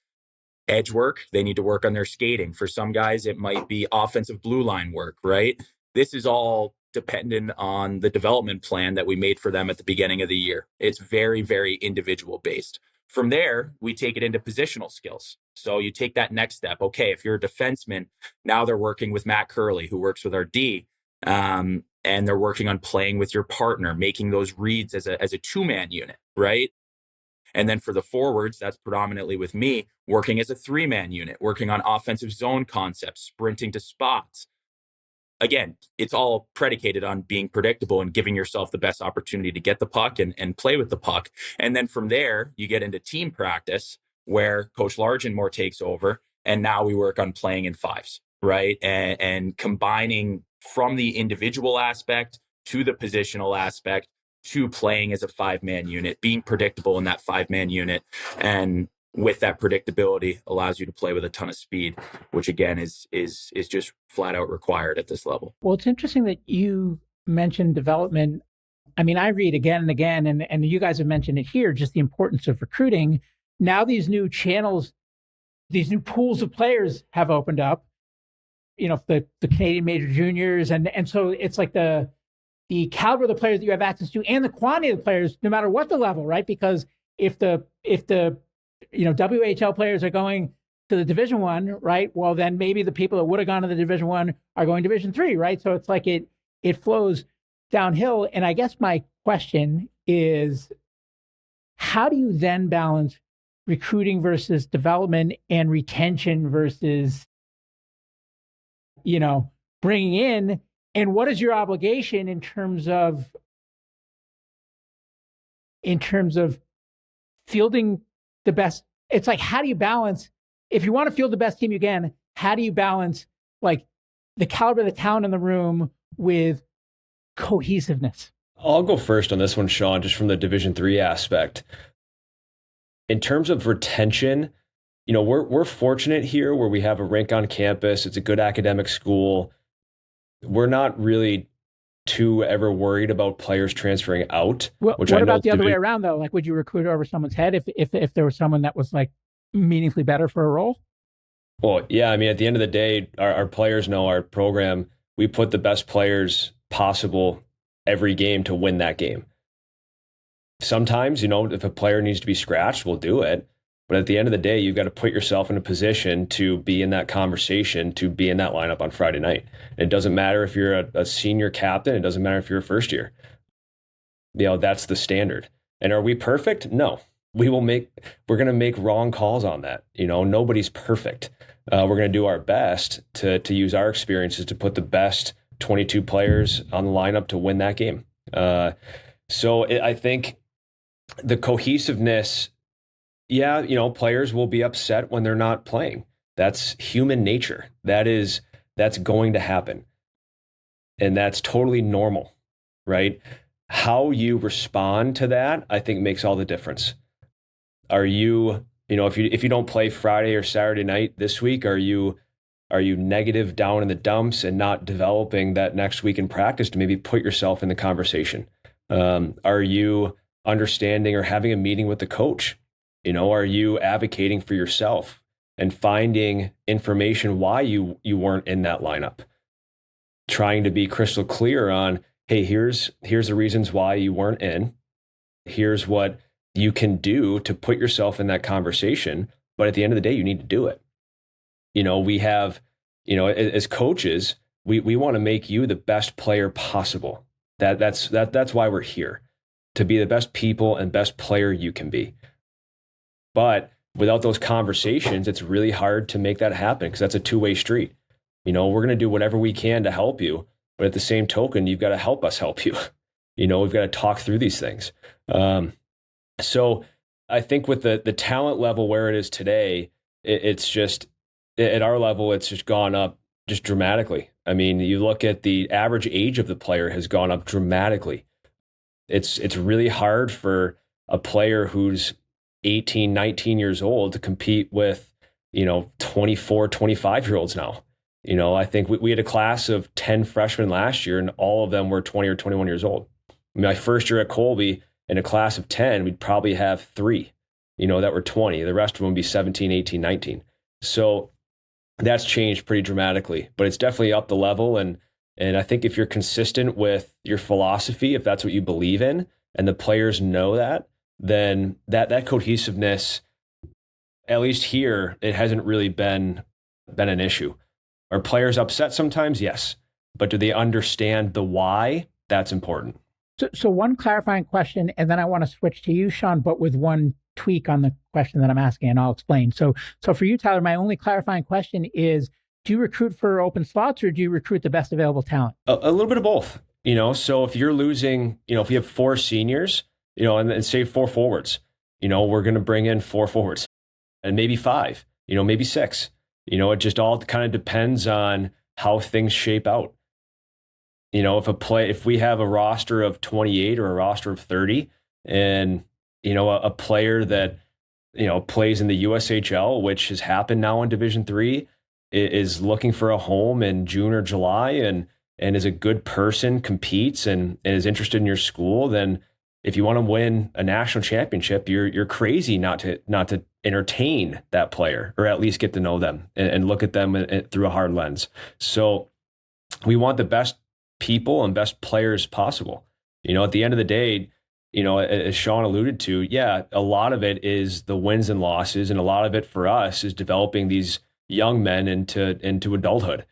edge work. They need to work on their skating. For some guys, it might be offensive blue line work, right? This is all dependent on the development plan that we made for them at the beginning of the year. It's very, very individual based. From there, we take it into positional skills. So you take that next step. Okay, if you're a defenseman, now they're working with Matt Curley, who works with our D, and they're working on playing with your partner, making those reads as a two-man unit, right? And then for the forwards, that's predominantly with me, working as a three-man unit, working on offensive zone concepts, sprinting to spots. Again, it's all predicated on being predictable and giving yourself the best opportunity to get the puck and play with the puck. And then from there, you get into team practice where Coach Largenmore takes over. And now we work on playing in fives, right? And combining from the individual aspect to the positional aspect to playing as a five-man unit, being predictable in that five-man unit. And with that predictability allows you to play with a ton of speed, which again is just flat out required at this level. Well, it's interesting that you mentioned development. I mean, I read again and again, and you guys have mentioned it here, just the importance of recruiting. Now these new channels, these new pools of players have opened up, the Canadian major juniors. And so it's like the caliber of the players that you have access to and the quantity of the players, no matter what the level, right? Because if the WHL players are going to the Division One, right? Well, then maybe the people that would have gone to the Division One are going Division Three, right? So it's like it flows downhill. And I guess my question is, how do you then balance recruiting versus development and retention versus, bringing in? And what is your obligation in terms of fielding the best? It's like, how do you balance, if you want to field the best team you can, how do you balance like the caliber of the talent in the room with cohesiveness? I'll go first on this one, Sean, just from the Division III aspect. In terms of retention, we're fortunate here where we have a rink on campus. It's a good academic school. We're not really too ever worried about players transferring out. Well, what about the other way around though? Like, would you recruit over someone's head if there was someone that was like meaningfully better for a role? Well, yeah. I mean, at the end of the day, our players know our program. We put the best players possible every game to win that game. Sometimes, if a player needs to be scratched, we'll do it. But at the end of the day, you've got to put yourself in a position to be in that conversation, to be in that lineup on Friday night. And it doesn't matter if you're a senior captain. It doesn't matter if you're a first year. That's the standard. And are we perfect? No. We're going to make wrong calls on that. Nobody's perfect. We're going to do our best to use our experiences to put the best 22 players on the lineup to win that game. I think the cohesiveness, players will be upset when they're not playing. That's human nature. That's going to happen. And that's totally normal, right? How you respond to that, I think makes all the difference. Are you, if you don't play Friday or Saturday night this week, are you negative down in the dumps and not developing that next week in practice to maybe put yourself in the conversation? Are you understanding or having a meeting with the coach? Are you advocating for yourself and finding information why you weren't in that lineup? Trying to be crystal clear on, hey, here's the reasons why you weren't in. Here's what you can do to put yourself in that conversation. But at the end of the day, you need to do it. We have, as coaches, we want to make you the best player possible. That's why we're here, to be the best people and best player you can be. But without those conversations, it's really hard to make that happen because that's a two-way street. We're going to do whatever we can to help you, but at the same token, you've got to help us help you. We've got to talk through these things. So I think with the talent level where it is today, it's just, at our level, it's just gone up just dramatically. I mean, you look at the average age of the player has gone up dramatically. It's really hard for a player who's 18, 19 years old to compete with, 24, 25-year-olds now. I think we had a class of 10 freshmen last year, and all of them were 20 or 21 years old. My first year at Colby, in a class of 10, we'd probably have 3, that were 20. The rest of them would be 17, 18, 19. So that's changed pretty dramatically, but it's definitely up the level. And I think if you're consistent with your philosophy, if that's what you believe in, and the players know that, then that cohesiveness, at least here, it hasn't really been an issue. Are players upset sometimes? Yes. But do they understand the why? That's important. So one clarifying question, and then I want to switch to you, Sean, but with one tweak on the question that I'm asking, and I'll explain. So for you, Tyler, my only clarifying question is, do you recruit for open slots or do you recruit the best available talent? A little bit of both, so if you're losing, if you have 4 seniors, and say 4 forwards, we're going to bring in 4 forwards and maybe 5, maybe 6, it just all kind of depends on how things shape out. If we have a roster of 28 or a roster of 30 and, a player that, plays in the USHL, which has happened now in Division III, is looking for a home in June or July and is a good person, competes and is interested in your school, then if you want to win a national championship, you're crazy not to entertain that player, or at least get to know them and look at them through a hard lens. So we want the best people and best players possible. At the end of the day, as Sean alluded to, yeah, a lot of it is the wins and losses, and a lot of it for us is developing these young men into adulthood.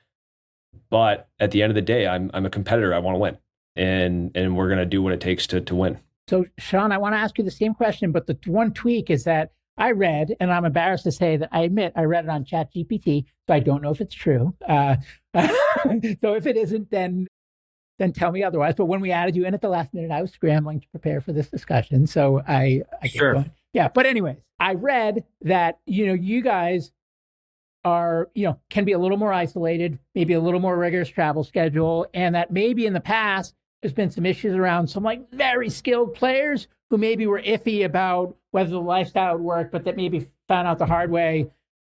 But at the end of the day, I'm a competitor. I want to win, and we're going to do what it takes to win. So, Sean, I want to ask you the same question, but the one tweak is that I read, and I'm embarrassed to say that I admit I read it on ChatGPT, so I don't know if it's true. So if it isn't, then tell me otherwise. But when we added you in at the last minute, I was scrambling to prepare for this discussion, so I sure. Going. Yeah, but anyways, I read that you guys are can be a little more isolated, maybe a little more rigorous travel schedule, and that maybe in the past there's been some issues around some very skilled players who maybe were iffy about whether the lifestyle would work, but that maybe found out the hard way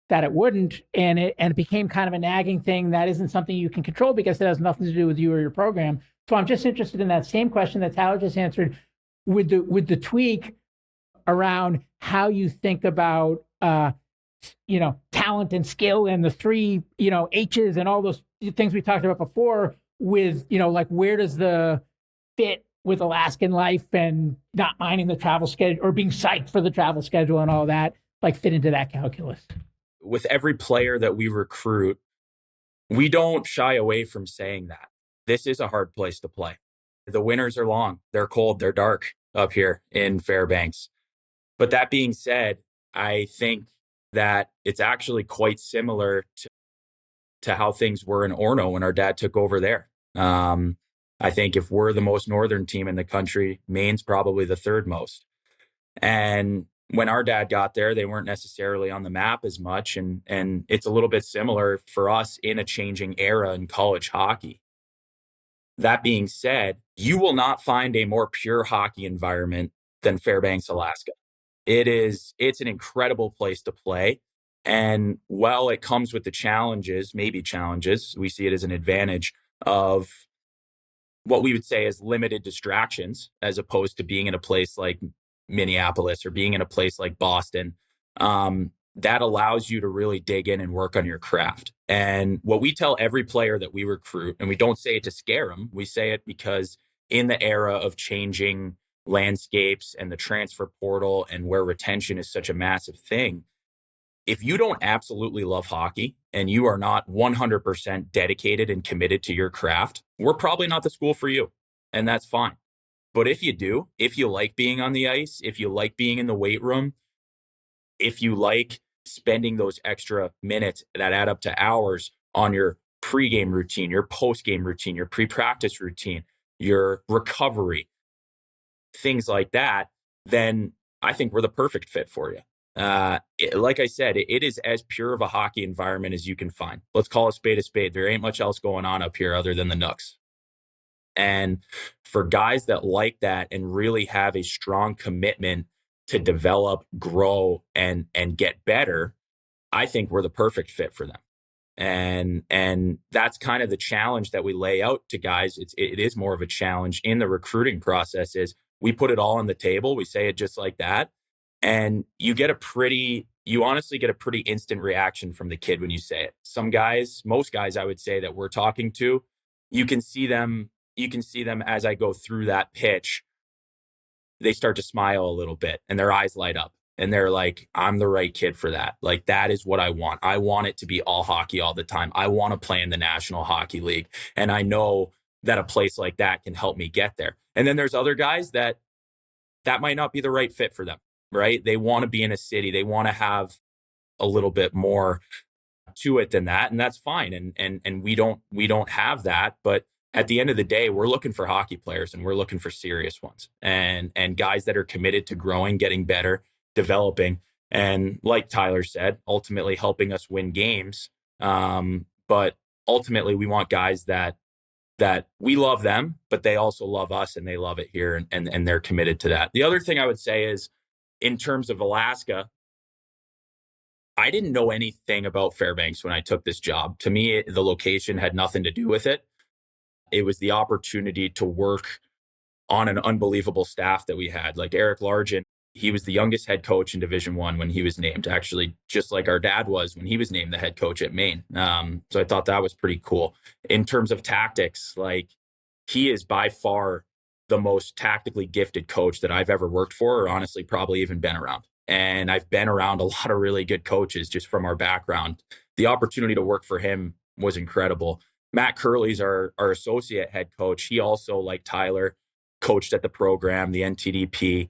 that it wouldn't, and it became kind of a nagging thing that isn't something you can control because it has nothing to do with you or your program. So I'm just interested in that same question that Tyler just answered, with the tweak around how you think about talent and skill and the 3 H's and all those things we talked about before, with where does the fit with Alaskan life and not minding the travel schedule or being psyched for the travel schedule and all that fit into that calculus? With every player that we recruit, we don't shy away from saying that this is a hard place to play. The winters are long, they're cold, they're dark up here in Fairbanks. But that being said, I think that it's actually quite similar to how things were in Orono when our dad took over there. I think if we're the most northern team in the country, Maine's probably the 3rd most. And when our dad got there, they weren't necessarily on the map as much. And it's a little bit similar for us in a changing era in college hockey. That being said, you will not find a more pure hockey environment than Fairbanks, Alaska. It's an incredible place to play. And while it comes with the challenges, maybe challenges, we see it as an advantage of what we would say is limited distractions, as opposed to being in a place like Minneapolis or being in a place like Boston. That allows you to really dig in and work on your craft. And what we tell every player that we recruit, and we don't say it to scare them, we say it because in the era of changing landscapes and the transfer portal and where retention is such a massive thing, if you don't absolutely love hockey and you are not 100% dedicated and committed to your craft, we're probably not the school for you. And that's fine. But if you do, if you like being on the ice, if you like being in the weight room, if you like spending those extra minutes that add up to hours on your pregame routine, your postgame routine, your pre-practice routine, your recovery, things like that, then I think we're the perfect fit for you. Like I said, it is as pure of a hockey environment as you can find. Let's call a spade a spade. There ain't much else going on up here other than the Nooks. And for guys that like that and really have a strong commitment to develop, grow, and get better, I think we're the perfect fit for them. And that's kind of the challenge that we lay out to guys. It is more of a challenge in the recruiting process. Is we put it all on the table. We say it just like that. And you get a pretty you honestly get a pretty instant reaction from the kid when you say it. Some guys, most guys, I would say that we're talking to, you can see them as I go through that pitch, they start to smile a little bit and their eyes light up. And they're like, I'm the right kid for that. Like, that is what I want. I want it to be all hockey all the time. I want to play in the National Hockey League. And I know that a place like that can help me get there. And then there's other guys that might not be the right fit for them, right? They want to be in a city. They want to have a little bit more to it than that. And that's fine. And we don't have that. But at the end of the day, we're looking for hockey players, and we're looking for serious ones, and guys that are committed to growing, getting better, developing, and like Tyler said, ultimately helping us win games. But ultimately, we want guys that we love them, but they also love us, and they love it here, and they're committed to that. The other thing I would say is, in terms of Alaska, I didn't know anything about Fairbanks when I took this job. To me, the location had nothing to do with it. It was the opportunity to work on an unbelievable staff that we had. Like Eric Largent, he was the youngest head coach in Division I when he was named, actually, just like our dad was when he was named the head coach at Maine. So I thought that was pretty cool. In terms of tactics, like, he is by far the most tactically gifted coach that I've ever worked for, or honestly, probably even been around. And I've been around a lot of really good coaches just from our background. The opportunity to work for him was incredible. Matt Curley's our associate head coach. He also, like Tyler, coached at the program, the NTDP.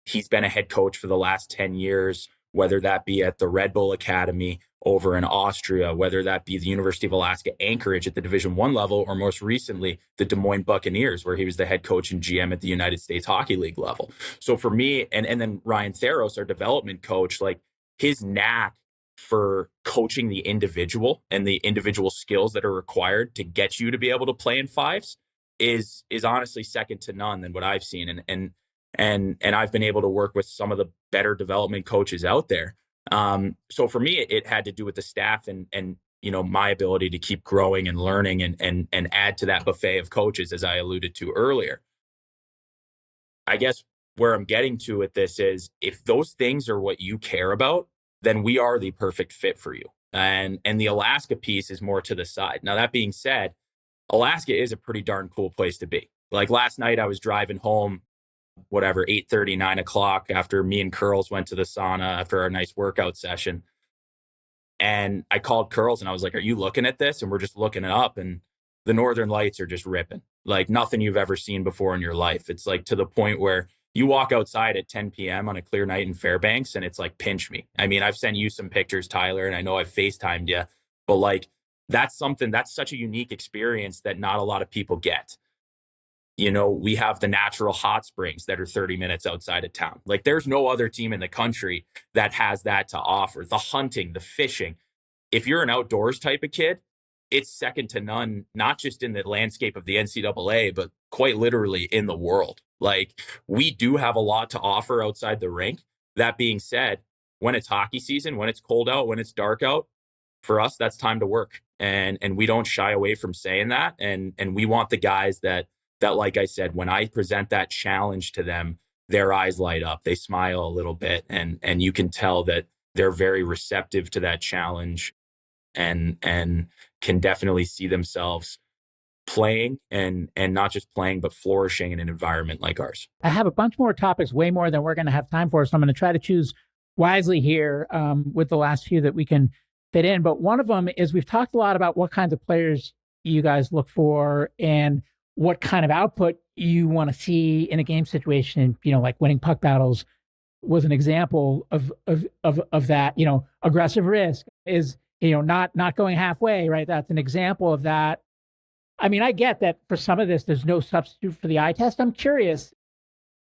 He's been a head coach for the last 10 years, whether that be at the Red Bull Academy over in Austria, whether that be the University of Alaska Anchorage at the Division I level, or most recently, the Des Moines Buccaneers, where he was the head coach and GM at the United States Hockey League level. So for me, and then Ryan Theros, our development coach, like, his knack for coaching the individual and the individual skills that are required to get you to be able to play in fives is honestly second to none than what I've seen. And I've been able to work with some of the better development coaches out there. So for me, it had to do with the staff and my ability to keep growing and learning and add to that buffet of coaches, as I alluded to earlier. I guess where I'm getting to with this is, if those things are what you care about, then we are the perfect fit for you. And the Alaska piece is more to the side. Now, that being said, Alaska is a pretty darn cool place to be. Like, last night I was driving home, 8:30, 9 o'clock, after me and Curls went to the sauna after our nice workout session. And I called Curls and I was like, are you looking at this? And we're just looking it up, and the Northern Lights are just ripping, like nothing you've ever seen before in your life. It's like to the point where you walk outside at 10 p.m. on a clear night in Fairbanks and it's like, pinch me. I mean, I've sent you some pictures, Tyler, and I know I've FaceTimed you, but like, that's such a unique experience that not a lot of people get. We have the natural hot springs that are 30 minutes outside of town. Like, there's no other team in the country that has that to offer. The hunting, the fishing. If you're an outdoors type of kid, it's second to none, not just in the landscape of the NCAA, but quite literally in the world. Like, we do have a lot to offer outside the rink. That being said, when it's hockey season, when it's cold out, when it's dark out, for us, that's time to work. And we don't shy away from saying that. And we want the guys that, like I said, when I present that challenge to them, their eyes light up, they smile a little bit, and you can tell that they're very receptive to that challenge, and can definitely see themselves playing and not just playing, but flourishing in an environment like ours. I have a bunch more topics, way more than we're going to have time for. So I'm going to try to choose wisely here with the last few that we can fit in. But one of them is, we've talked a lot about what kinds of players you guys look for and what kind of output you want to see in a game situation. Like winning puck battles was an example of that. Aggressive risk is, not going halfway, right? That's an example of that. I mean, I get that for some of this, there's no substitute for the eye test. I'm curious,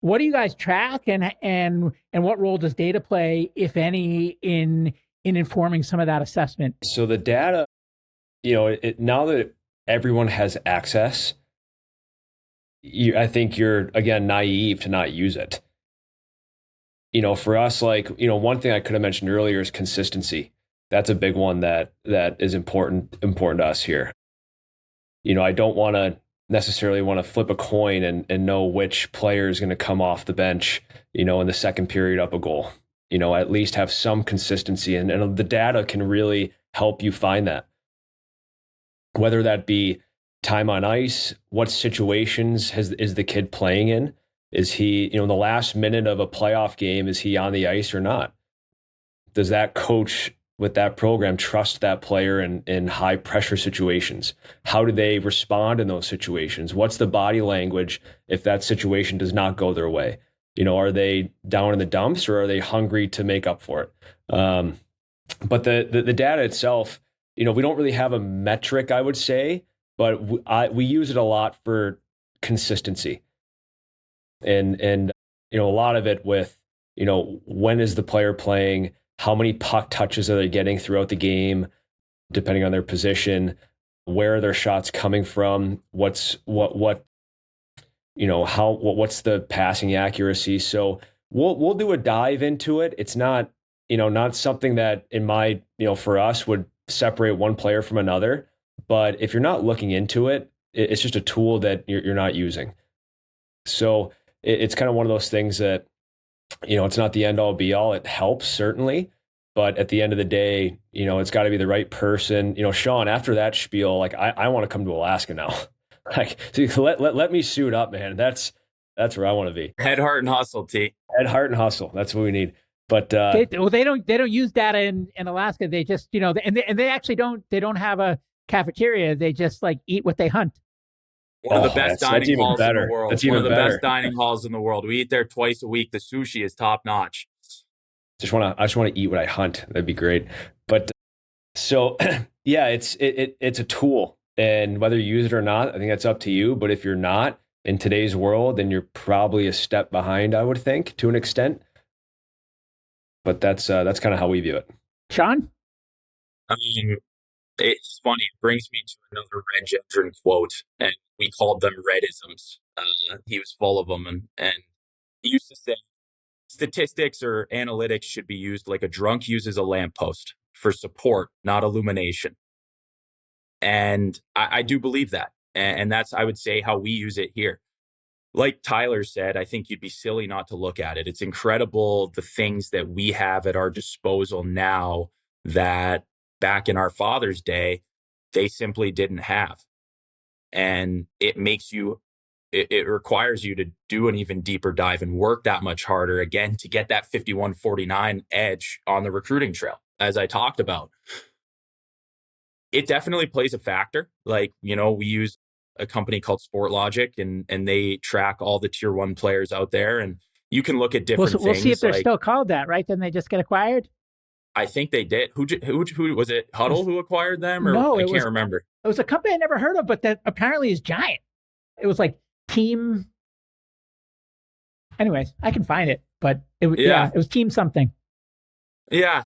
what do you guys track, and what role does data play, if any, in informing some of that assessment? So the data, now that everyone has access, I think you're, again, naive to not use it. For us, one thing I could have mentioned earlier is consistency. That's a big one that is important to us here. I don't necessarily want to flip a coin and know which player is going to come off the bench, in the second period up a goal. at least have some consistency. And the data can really help you find that. Whether that be time on ice, what situations is the kid playing in? Is he, in the last minute of a playoff game, is he on the ice or not? Does that coach with that program trust that player in high pressure situations? How do they respond in those situations? What's the body language if that situation does not go their way? Are they down in the dumps or are they hungry to make up for it? But the data itself, we don't really have a metric, I would say, but we use it a lot for consistency. And a lot of it with, when is the player playing? How many puck touches are they getting throughout the game, depending on their position? Where are their shots coming from? What's the passing accuracy? So we'll do a dive into it. It's not, not something that in my, for us would separate one player from another. But if you're not looking into it, it's just a tool that you're not using. So it's kind of one of those things that, it's not the end all be all. It helps certainly, but at the end of the day, it's got to be the right person. Sean, after that spiel, like I want to come to Alaska now. Like, let me suit up, man. That's where I want to be. Head, heart, and hustle, T. Head, heart, and hustle. That's what we need. But they don't use data in Alaska. They just and they actually don't have a cafeteria. They just like eat what they hunt. One of the best dining halls in the world. That's even One of the better. best dining halls in the world. We eat there twice a week. The sushi is top notch. I just want to eat what I hunt. That'd be great. But so yeah, it's a tool, and whether you use it or not, I think that's up to you. But if you're not in today's world, then you're probably a step behind, I would think, to an extent. But that's kind of how we view it. Sean? It's funny. It brings me to another Red Gendron quote, and we called them Redisms. He was full of them, and he used to say, statistics or analytics should be used like a drunk uses a lamppost for support, not illumination. And I do believe that. And that's, I would say, how we use it here. Like Tyler said, I think you'd be silly not to look at it. It's incredible the things that we have at our disposal now that back in our father's day, they simply didn't have. And it requires you to do an even deeper dive and work that much harder again to get that 51-49 edge on the recruiting trail, as I talked about. It definitely plays a factor. Like, we use a company called SportLogic and they track all the tier 1 players out there, and you can look at different things. We'll see if they're still called that, right? Didn't they just get acquired? I think they did. Who was it? Huddle who acquired them? Or no, I can't remember. It was a company I never heard of, but that apparently is giant. It was like Team. Anyways, I can find it, but it was Team something. Yeah,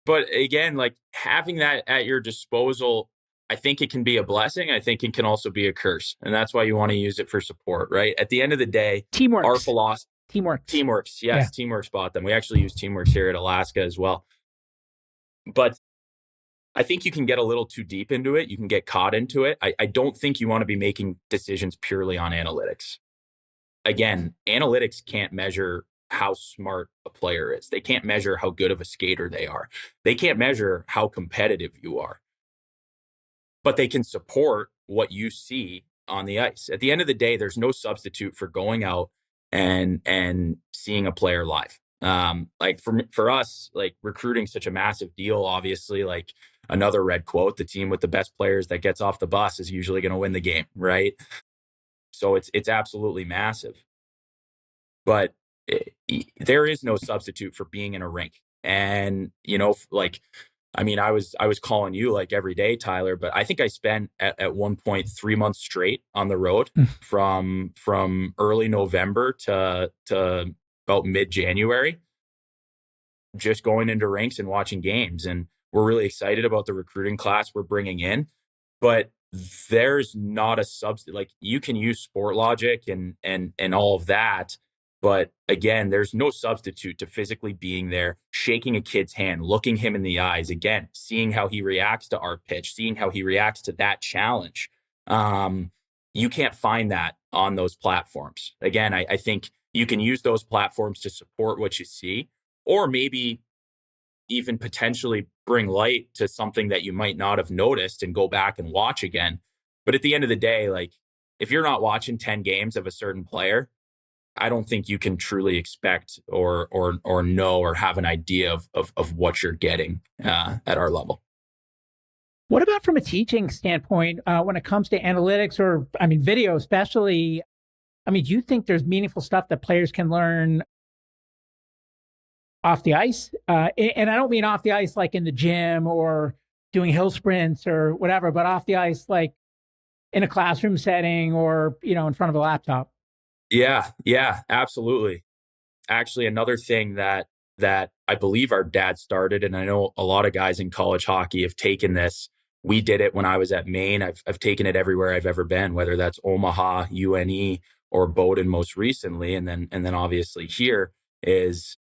but again, like having that at your disposal, I think it can be a blessing. I think it can also be a curse, and that's why you want to use it for support. Right at the end of the day, Teamwork. Our philosophy. Teamworks. Yes, yeah. Teamworks bought them. We actually use Teamworks here at Alaska as well. But I think you can get a little too deep into it. You can get caught into it. I don't think you want to be making decisions purely on analytics. Again, analytics can't measure how smart a player is. They can't measure how good of a skater they are. They can't measure how competitive you are. But they can support what you see on the ice. At the end of the day, there's no substitute for going out and seeing a player live. Like for us, like recruiting such a massive deal, obviously, like another red quote, the team with the best players that gets off the bus is usually going to win the game, right? So it's absolutely massive. But there is no substitute for being in a rink. And, I was calling you like every day, Tyler, but I think I spent at one point 3 months straight on the road from early November to about mid-January, just going into rinks and watching games. And we're really excited about the recruiting class we're bringing in, but there's not a substitute. Like you can use SportLogic and all of that. But again, there's no substitute to physically being there, shaking a kid's hand, looking him in the eyes, again, seeing how he reacts to our pitch, seeing how he reacts to that challenge. You can't find that on those platforms. Again, I think you can use those platforms to support what you see, or maybe even potentially bring light to something that you might not have noticed and go back and watch again. But at the end of the day, like, if you're not watching 10 games of a certain player, I don't think you can truly expect or know or have an idea of what you're getting at our level. What about from a teaching standpoint when it comes to analytics or, I mean, video especially? I mean, do you think there's meaningful stuff that players can learn off the ice? And I don't mean off the ice like in the gym or doing hill sprints or whatever, but off the ice like in a classroom setting or, in front of a laptop. Yeah, absolutely. Actually, another thing that I believe our dad started, and I know a lot of guys in college hockey have taken this. We did it when I was at Maine. I've taken it everywhere I've ever been, whether that's Omaha, UNE, or Bowdoin most recently, and then obviously here is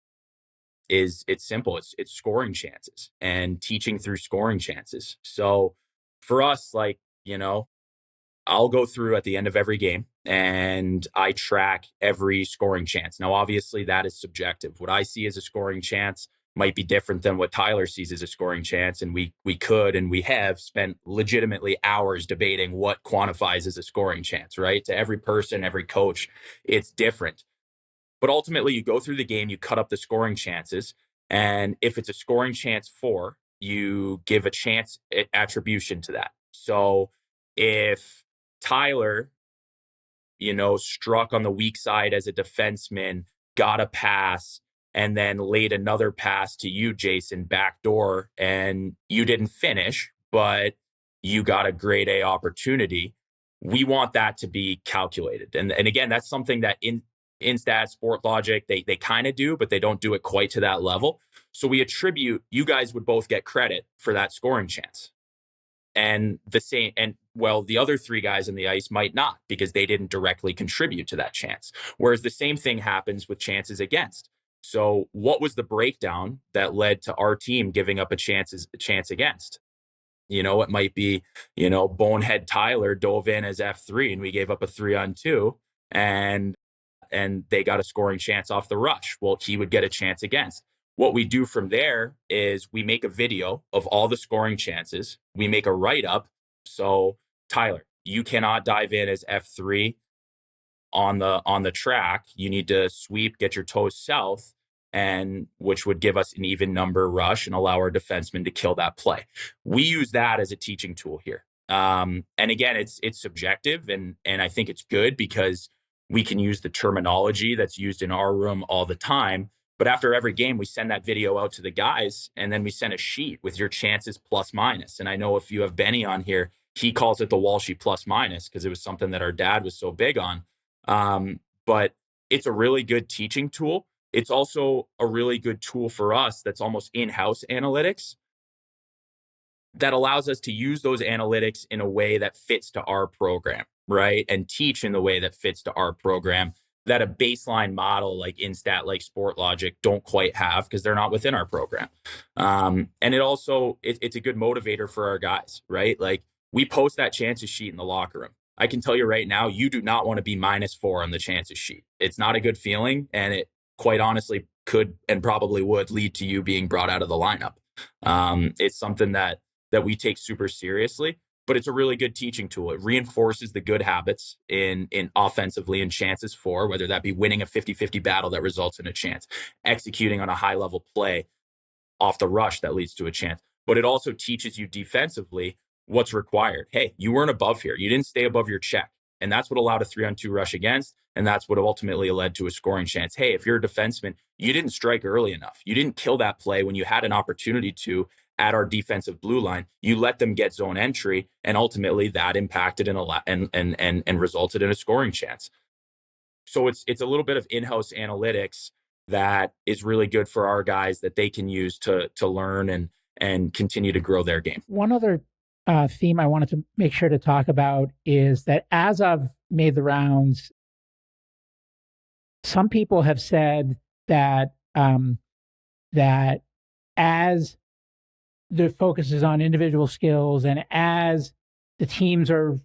it's simple. It's scoring chances and teaching through scoring chances. So for us, like, I'll go through at the end of every game and I track every scoring chance. Now, obviously, that is subjective. What I see as a scoring chance might be different than what Tyler sees as a scoring chance. And we could and we have spent legitimately hours debating what quantifies as a scoring chance, right? To every person, every coach, it's different. But ultimately, you go through the game, you cut up the scoring chances. And if it's a scoring chance for, you give a chance attribution to that. So if Tyler, struck on the weak side as a defenseman, got a pass, and then laid another pass to you, Jason, backdoor, and you didn't finish, but you got a grade A opportunity. We want that to be calculated. And again, that's something that in Stat, Sport Logic, they kind of do, but they don't do it quite to that level. So we attribute, you guys would both get credit for that scoring chance. And the other three guys in the ice might not because they didn't directly contribute to that chance. Whereas the same thing happens with chances against. So what was the breakdown that led to our team giving up a chance against? It might be, bonehead Tyler dove in as F3 and we gave up a 3-on-2 and they got a scoring chance off the rush. Well, he would get a chance against. What we do from there is we make a video of all the scoring chances. We make a write-up. So, Tyler, you cannot dive in as F3 on the track. You need to sweep, get your toes south, and which would give us an even number rush and allow our defenseman to kill that play. We use that as a teaching tool here. And again, it's subjective, and I think it's good because we can use the terminology that's used in our room all the time. But after every game, we send that video out to the guys, and then we send a sheet with your chances plus minus. And I know if you have Benny on here, he calls it the Walshy plus minus because it was something that our dad was so big on. But it's a really good teaching tool. It's also a really good tool for us that's almost in-house analytics that allows us to use those analytics in a way that fits to our program, right? And teach in the way that fits to our program that a baseline model like Instat, like Sport Logic don't quite have because they're not within our program. And it's a good motivator for our guys, right? Like we post that chances sheet in the locker room. I can tell you right now, you do not want to be -4 on the chances sheet. It's not a good feeling. And it quite honestly could and probably would lead to you being brought out of the lineup. It's something that we take super seriously, but it's a really good teaching tool. It reinforces the good habits in offensively in chances for, whether that be winning a 50-50 battle that results in a chance, executing on a high level play off the rush that leads to a chance. But it also teaches you defensively what's required. Hey, you weren't above here. You didn't stay above your check. And that's what allowed a 3-on-2 rush against. And that's what ultimately led to a scoring chance. Hey, if you're a defenseman, you didn't strike early enough. You didn't kill that play when you had an opportunity to at our defensive blue line. You let them get zone entry, and ultimately that impacted and resulted in a scoring chance. So it's a little bit of in-house analytics that is really good for our guys that they can use to learn and continue to grow their game. One other theme I wanted to make sure to talk about is that as I've made the rounds, some people have said that that as the focus is on individual skills and as the teams are,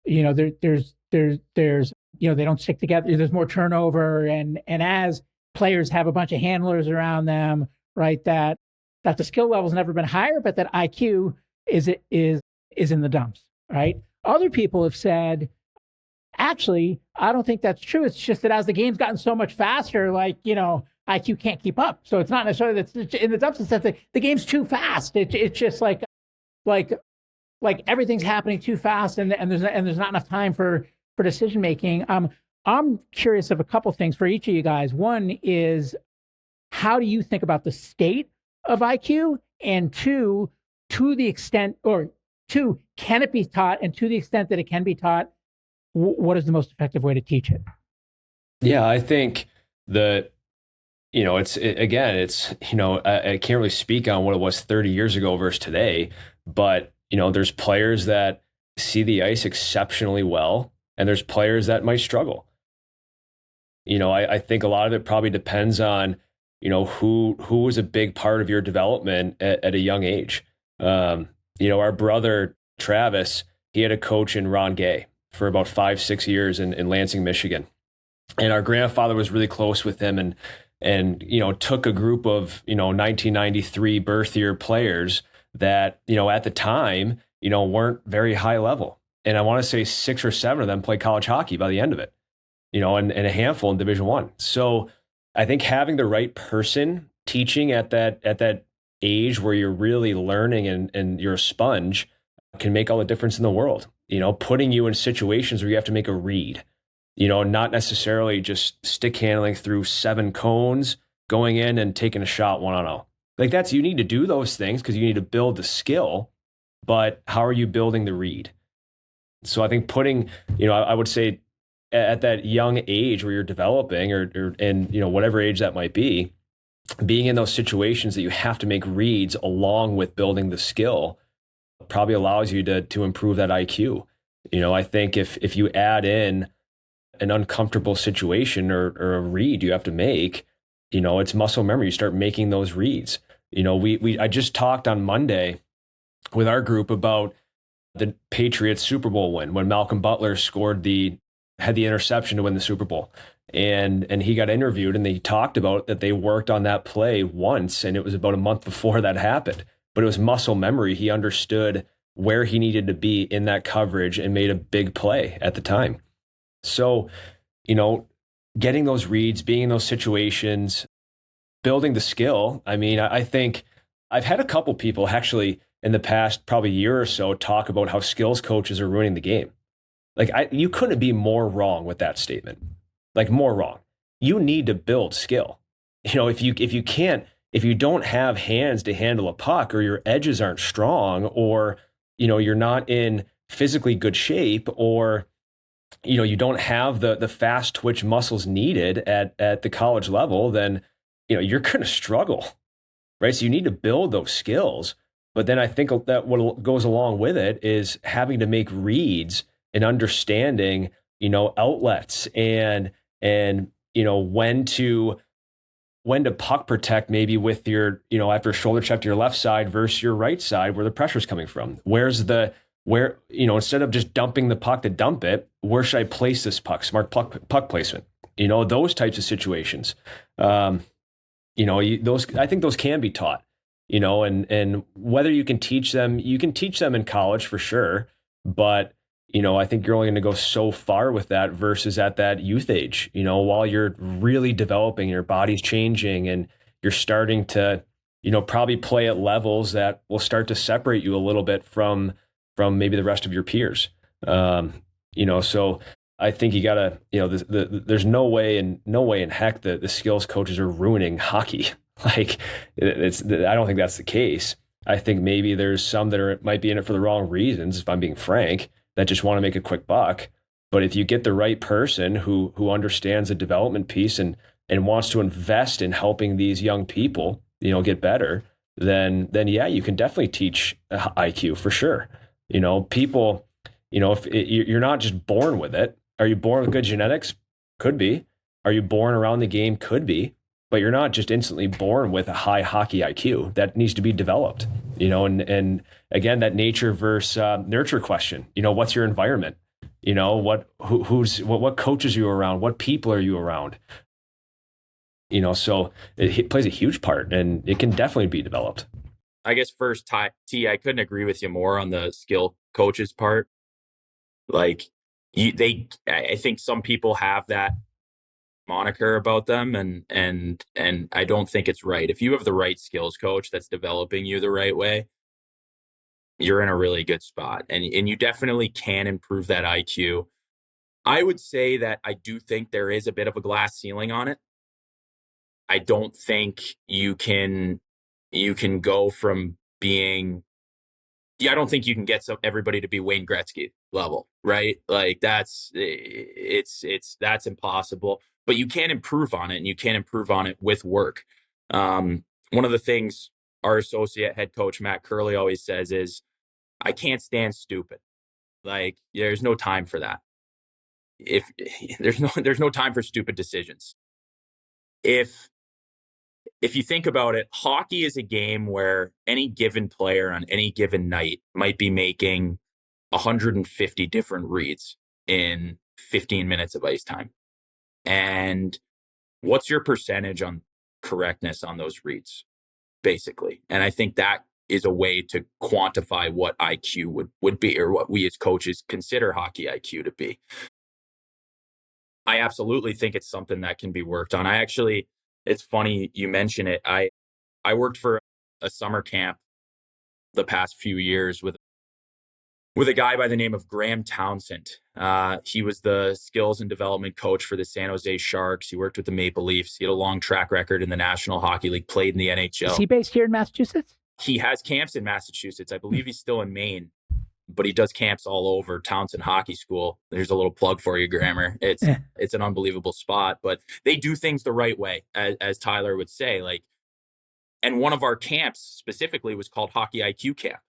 there's they don't stick together. There's more turnover, and as players have a bunch of handlers around them, right? That the skill level's never been higher, but that IQ is in the dumps, right? Other people have said, actually, I don't think that's true. It's just that as the game's gotten so much faster, like, IQ can't keep up. So it's not necessarily that in the dumps, it's that the game's too fast. It's just like everything's happening too fast, and there's not enough time for decision making. I'm curious of a couple things for each of you guys. One is, how do you think about the state of IQ? And two, can it be taught? And to the extent that it can be taught, what is the most effective way to teach it? Yeah, I think I can't really speak on what it was 30 years ago versus today, but there's players that see the ice exceptionally well, and there's players that might struggle. I think a lot of it probably depends on, who was a big part of your development at a young age. Our brother Travis, he had a coach in Ron Gay for about 5-6 years in Lansing, Michigan. And our grandfather was really close with him and took a group of, 1993 birth year players that, at the time, weren't very high level. And I want to say 6 or 7 of them played college hockey by the end of it, and a handful in Division I. So I think having the right person teaching at that age where you're really learning and you're a sponge can make all the difference in the world. Putting you in situations where you have to make a read, not necessarily just stick handling through 7 cones, going in and taking a shot 1-on-0. Like you need to do those things because you need to build the skill, but how are you building the read? So I think putting, I would say at that young age where you're developing or in, whatever age that might be, being in those situations that you have to make reads along with building the skill probably allows you to improve that IQ. I think if you add in an uncomfortable situation or a read you have to make, it's muscle memory. You start making those reads. I just talked on Monday with our group about the Patriots Super Bowl win when Malcolm Butler had the interception to win the Super Bowl. And he got interviewed and they talked about that they worked on that play once, and it was about a month before that happened. But it was muscle memory. He understood where he needed to be in that coverage and made a big play at the time. So, getting those reads, being in those situations, building the skill. I mean, I think I've had a couple people actually in the past probably year or so talk about how skills coaches are ruining the game. You couldn't be more wrong with that statement. More wrong. You need to build skill. If you don't have hands to handle a puck, or your edges aren't strong, or you're not in physically good shape, or you don't have the fast twitch muscles needed at the college level, then you're going to struggle, right? So you need to build those skills. But then I think that what goes along with it is having to make reads and understanding, outlets and when to puck protect, maybe with your, after a shoulder check to your left side versus your right side where the pressure's coming from. Instead of just dumping the puck to dump it, where should I place this puck? Smart puck placement. Those types of situations. I think those can be taught. And whether you can teach them in college for sure, but I think you're only going to go so far with that versus at that youth age, while you're really developing, your body's changing and you're starting to, probably play at levels that will start to separate you a little bit from maybe the rest of your peers. So I think you gotta, there's no way in heck that the skills coaches are ruining hockey. I don't think that's the case. I think maybe there's some that might be in it for the wrong reasons, if I'm being frank, that just want to make a quick buck. But if you get the right person who understands the development piece and wants to invest in helping these young people, get better, then yeah, you can definitely teach IQ for sure. People, if you're not just born with it. Are you born with good genetics? Could be. Are you born around the game? Could be. But you're not just instantly born with a high hockey IQ. That needs to be developed, and again, that nature versus nurture question, what's your environment? What coaches you around? What people are you around? So it plays a huge part, and it can definitely be developed. I guess first, T, I couldn't agree with you more on the skill coaches part. Like I think some people have that moniker about them, and I don't think it's right. If you have the right skills coach that's developing you the right way, you're in a really good spot, and you definitely can improve that IQ. I would say that I do think there is a bit of a glass ceiling on it. I don't think you can go from being, I don't think you can get everybody to be Wayne Gretzky level, right? Like that's impossible, but you can improve on it, and you can improve on it with work. One of the things our associate head coach, Matt Curley, always says is, I can't stand stupid. Like there's no time for that. If there's no time for stupid decisions. If you think about it, hockey is a game where any given player on any given night might be making 150 different reads in 15 minutes of ice time. And what's your percentage on correctness on those reads, basically? And I think that is a way to quantify what IQ would be, or what we as coaches consider hockey IQ to be. I absolutely think it's something that can be worked on. It's funny you mention it. I worked for a summer camp the past few years with a guy by the name of Graham Townsend. He was the skills and development coach for the San Jose Sharks. He worked with the Maple Leafs. He had a long track record in the National Hockey League, played in the NHL. Is he based here in Massachusetts? He has camps in Massachusetts. I believe he's still in Maine, but he does camps all over. Townsend Hockey School. There's a little plug for you, Grammer. It's an unbelievable spot, but they do things the right way, as Tyler would say. And one of our camps specifically was called Hockey IQ Camp,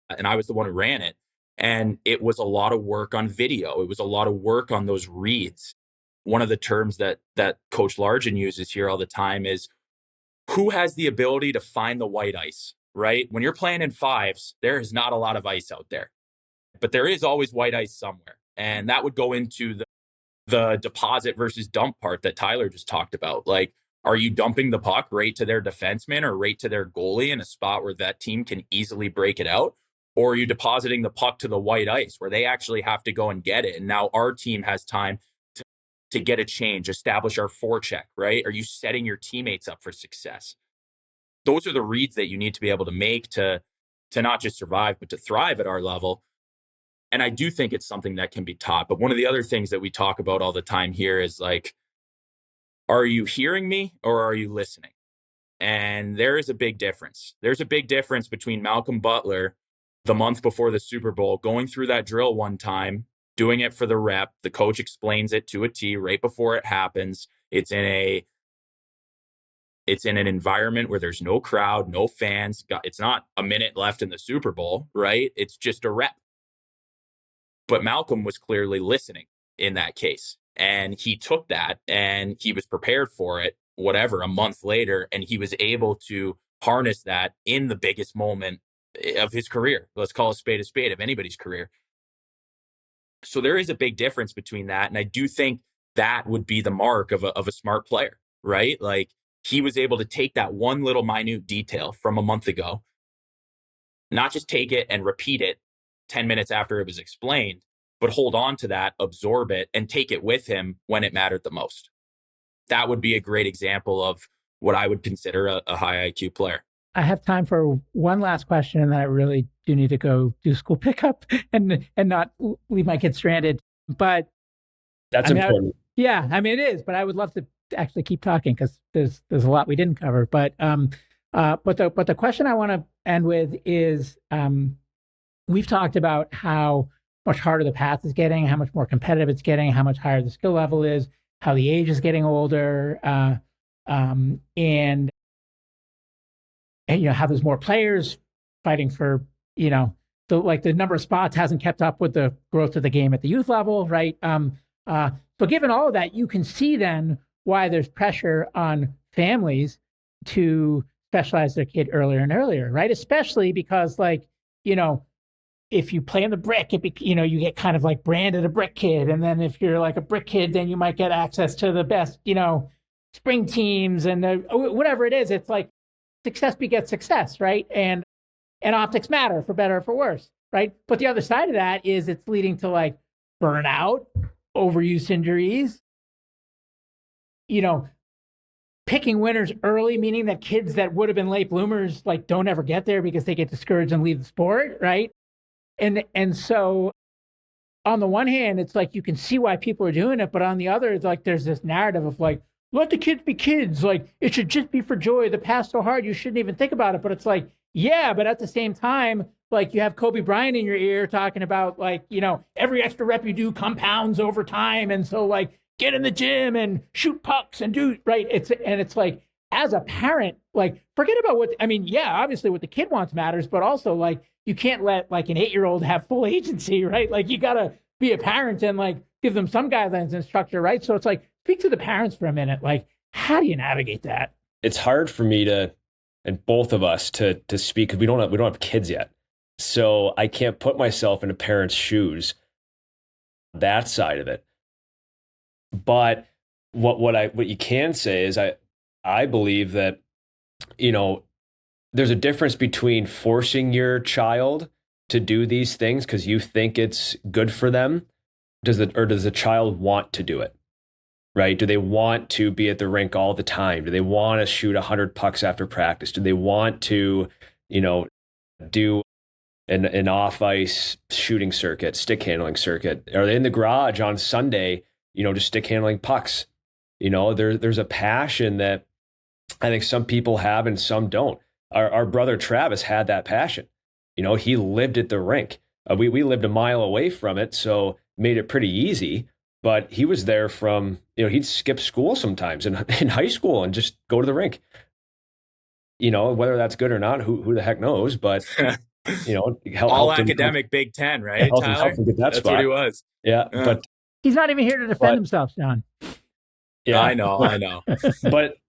and I was the one who ran it. And it was a lot of work on video. It was a lot of work on those reads. One of the terms that Coach Largen uses here all the time is, who has the ability to find the white ice, right? When you're playing in fives, there is not a lot of ice out there, but there is always white ice somewhere. And that would go into the deposit versus dump part that Tyler just talked about. Like, are you dumping the puck right to their defenseman or right to their goalie in a spot where that team can easily break it out? Or are you depositing the puck to the white ice where they actually have to go and get it? And now our team has time to get a change, establish our forecheck, right? Are you setting your teammates up for success? Those are the reads that you need to be able to make to not just survive, but to thrive at our level. And I do think it's something that can be taught. But one of the other things that we talk about all the time here is like, are you hearing me or are you listening? And there is a big difference. There's a big difference between Malcolm Butler the month before the Super Bowl, going through that drill one time, doing it for the rep. The coach explains it to a T right before it happens. It's in an environment where there's no crowd, no fans. It's not a minute left in the Super Bowl, right? It's just a rep. But Malcolm was clearly listening in that case. And he took that and he was prepared for it, whatever, a month later. And he was able to harness that in the biggest moment of his career. Let's call a spade, of anybody's career. So there is a big difference between that. And I do think that would be the mark of a smart player, right? Like, he was able to take that one little minute detail from a month ago, not just take it and repeat it 10 minutes after it was explained, but hold on to that, absorb it, and take it with him when it mattered the most. That would be a great example of what I would consider a high IQ player. I have time for one last question, and then I really do need to go do school pickup and not leave my kids stranded. But that's important. It is. But I would love to actually keep talking because there's a lot we didn't cover. But the question I want to end with is, we've talked about how much harder the path is getting, how much more competitive it's getting, how much higher the skill level is, how the age is getting older, and how there's more players fighting for, the number of spots hasn't kept up with the growth of the game at the youth level, right? So given all of that, you can see then why therethe's pressure on families to specialize their kid earlier and earlier, right? Especially because, if you play in the brick, you get kind of like branded a brick kid. And then if you're like a brick kid, then you might get access to the best, spring teams and whatever it is. It's like success begets success, right? And optics matter for better or for worse, right? But the other side of that is it's leading to like burnout, overuse injuries, picking winners early, meaning that kids that would have been late bloomers like don't ever get there because they get discouraged and leave the sport, right? And so on the one hand, it's like you can see why people are doing it, but on the other, it's like there's this narrative of like, let the kids be kids. Like it should just be for joy. The past so hard, you shouldn't even think about it. But it's like, yeah, but at the same time, like you have Kobe Bryant in your ear talking about like, every extra rep you do compounds over time. And so like get in the gym and shoot pucks and do right. It's like, as a parent, like forget about obviously what the kid wants matters, but also like you can't let like an 8-year-old have full agency, right? Like you got to be a parent and like give them some guidelines and structure, right? So it's like, speak to the parents for a minute. Like, how do you navigate that? It's hard for me and both of us to speak because we don't have kids yet. So I can't put myself in a parent's shoes, that side of it. But what you can say is I believe that, there's a difference between forcing your child to do these things because you think it's good for them. Does the child want to do it? Right? Do they want to be at the rink all the time? Do they want to shoot 100 pucks after practice? Do they want to, do an off-ice shooting circuit, stick handling circuit? Are they in the garage on Sunday, just stick handling pucks? There's a passion that I think some people have and some don't. Our brother Travis had that passion. He lived at the rink. We lived a mile away from it, so made it pretty easy. But he was there from, he'd skip school sometimes in high school and just go to the rink. Whether that's good or not, who the heck knows? But, all academic Big Ten, right, Tyler? Helped him get that's spot. What he was. Yeah, but he's not even here to defend himself, Sean. Yeah, I know. but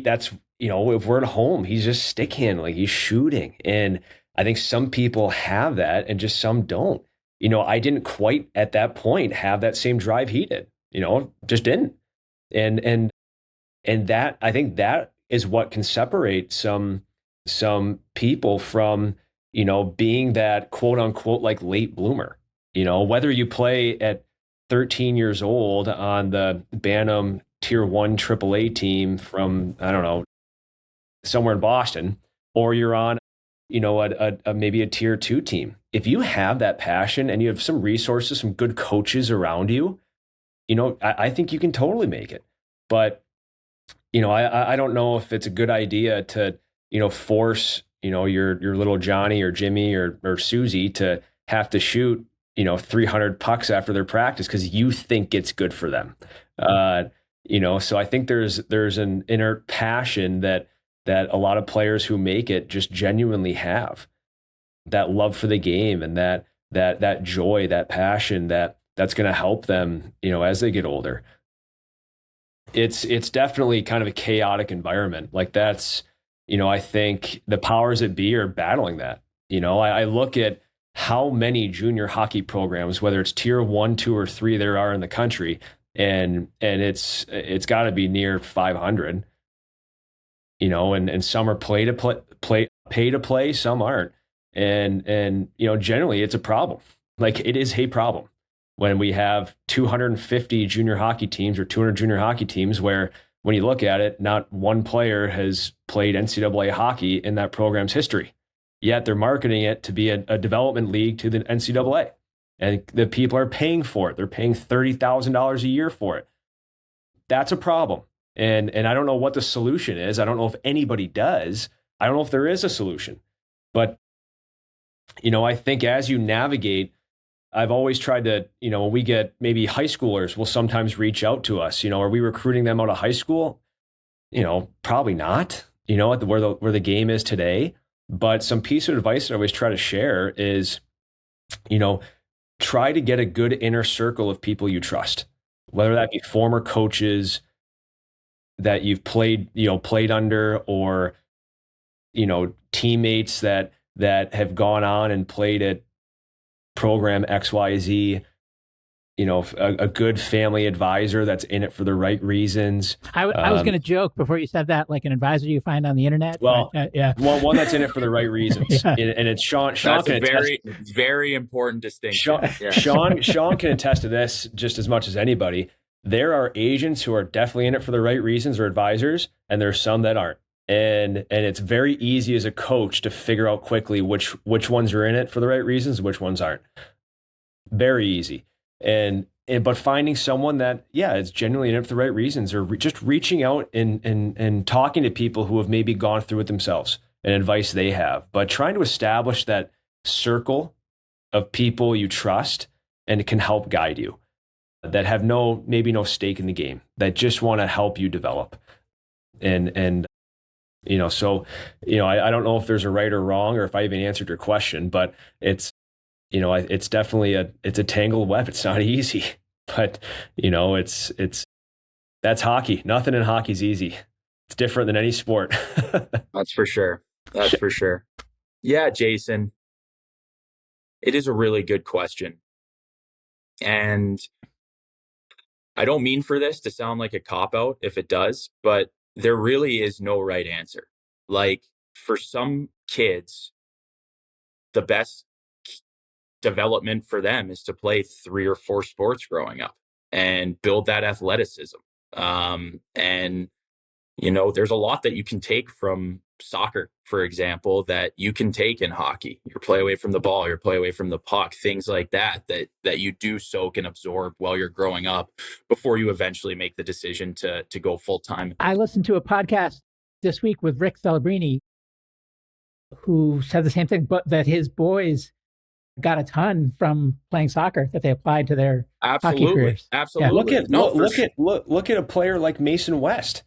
that's, if we're at home, he's just stick handling, he's shooting. And I think some people have that and just some don't. I didn't quite at that point have that same drive he did, just didn't. And that, I think that is what can separate some people from, being that quote unquote, like late bloomer, whether you play at 13 years old on the Bantam Tier 1 AAA team from, I don't know, somewhere in Boston, or you're on, maybe a Tier 2 team. If you have that passion and you have some resources, some good coaches around you, I think you can totally make it. But, I don't know if it's a good idea to, force, your little Johnny or Jimmy or Susie to have to shoot, 300 pucks after their practice because you think it's good for them. So I think there's an inner passion that a lot of players who make it just genuinely have, that love for the game and that joy, that passion that's going to help them, as they get older. It's definitely kind of a chaotic environment. Like that's, I think the powers that be are battling that. I look at how many junior hockey programs, whether it's Tier 1, 2, or 3 there are in the country, and it's got to be near 500. And some are pay to play, some aren't. And generally it's a problem. Like it is a problem when we have 250 junior hockey teams or 200 junior hockey teams where when you look at it, not one player has played NCAA hockey in that program's history. Yet they're marketing it to be a development league to the NCAA. And the people are paying for it. They're paying $30,000 a year for it. That's a problem. And I don't know what the solution is. I don't know if anybody does. I don't know if there is a solution. But, I think as you navigate, I've always tried to, we get maybe high schoolers will sometimes reach out to us. Are we recruiting them out of high school? Probably not, where the game is today. But some piece of advice that I always try to share is, try to get a good inner circle of people you trust, whether that be former coaches that you've played under, or, teammates that have gone on and played at program XYZ. a good family advisor that's in it for the right reasons. I was going to joke before you said that, like an advisor you find on the internet. Well, but, yeah, one that's in it for the right reasons, yeah. and it's Sean. That's Can a very, very important distinction. Sean can attest to this just as much as anybody. There are agents who are definitely in it for the right reasons or advisors, and there's some that aren't. And it's very easy as a coach to figure out quickly which ones are in it for the right reasons, which ones aren't. Very easy. But finding someone that, is genuinely in it for the right reasons, or just reaching out and talking to people who have maybe gone through it themselves and advice they have, but trying to establish that circle of people you trust and can help guide you, that have maybe no stake in the game, that just want to help you develop. And I don't know if there's a right or wrong, or if I even answered your question, but it's definitely it's a tangled web. It's not easy, but that's hockey. Nothing in hockey is easy. It's different than any sport. That's for sure. That's for sure. Yeah, Jason, it is a really good question. And I don't mean for this to sound like a cop-out if it does, but there really is no right answer. Like, for some kids, the best development for them is to play 3 or 4 sports growing up and build that athleticism. And there's a lot that you can take from soccer, for example, that you can take in hockey. Your play away from the ball, your play away from the puck, things like that you do soak and absorb while you're growing up before you eventually make the decision to go full time. I listened to a podcast this week with Rick Celebrini, who said the same thing, but that his boys got a ton from playing soccer that they applied to their hockey careers. Absolutely. Yeah. Look at a player like Mason West,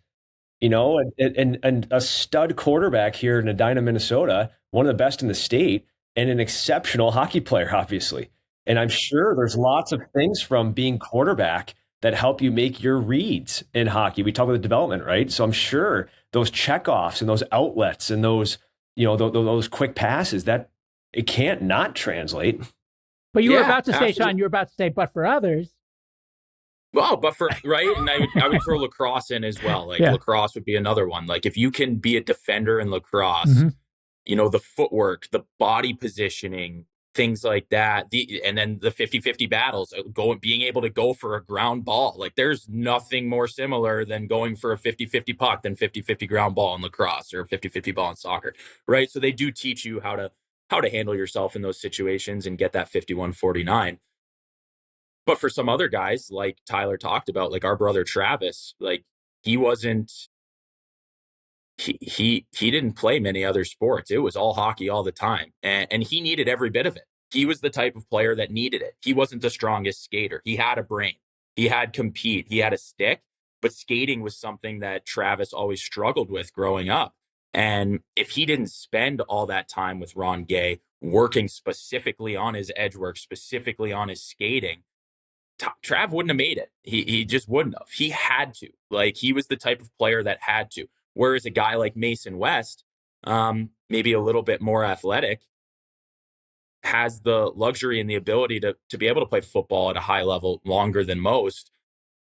and a stud quarterback here in Edina, Minnesota, one of the best in the state, and an exceptional hockey player, obviously. And I'm sure there's lots of things from being quarterback that help you make your reads in hockey. We talk about the development, right? So I'm sure those checkoffs and those outlets and those, those quick passes, that it can't not translate. But you were about to say, Sean, but for others. Well, but right. And I would throw lacrosse in as well. Like lacrosse would be another one. Like, if you can be a defender in lacrosse, the footwork, the body positioning, things like that. And then the 50-50 battles, being able to go for a ground ball. Like, there's nothing more similar than going for a 50-50 puck than 50-50 ground ball in lacrosse, or 50-50 ball in soccer. Right. So they do teach you how to handle yourself in those situations and get that 51-49. But for some other guys, like Tyler talked about, like our brother Travis, like he didn't play many other sports. It was all hockey all the time. And he needed every bit of it. He was the type of player that needed it. He wasn't the strongest skater. He had a brain. He had compete. He had a stick. But skating was something that Travis always struggled with growing up. And if he didn't spend all that time with Ron Gay working specifically on his edge work, specifically on his skating, Trav wouldn't have made it. He just wouldn't have. He had to. Like, he was the type of player that had to. Whereas a guy like Mason West, maybe a little bit more athletic, has the luxury and the ability to be able to play football at a high level longer than most.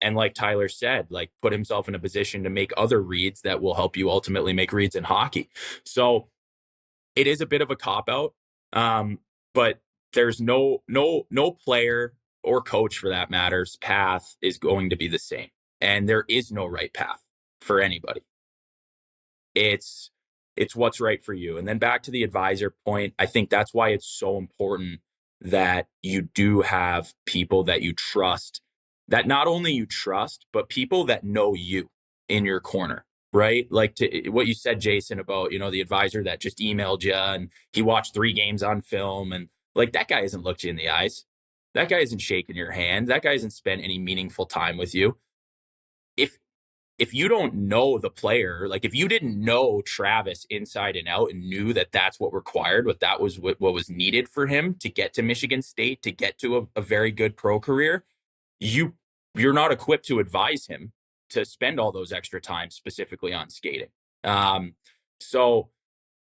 And like Tyler said, like, put himself in a position to make other reads that will help you ultimately make reads in hockey. So it is a bit of a cop-out, but there's no player or coach, for that matter's path is going to be the same. And there is no right path for anybody. It's what's right for you. And then back to the advisor point, I think that's why it's so important that you do have people that you trust, that not only you trust, but people that know you in your corner, right? Like, to what you said, Jason, about, the advisor that just emailed you and he watched 3 games on film, and like, that guy hasn't looked you in the eyes. That guy isn't shaking your hand. That guy hasn't spent any meaningful time with you. If you don't know the player, like if you didn't know Travis inside and out and knew that that's what required, what was needed for him to get to Michigan State, to get to a very good pro career, you're not equipped to advise him to spend all those extra time specifically on skating. So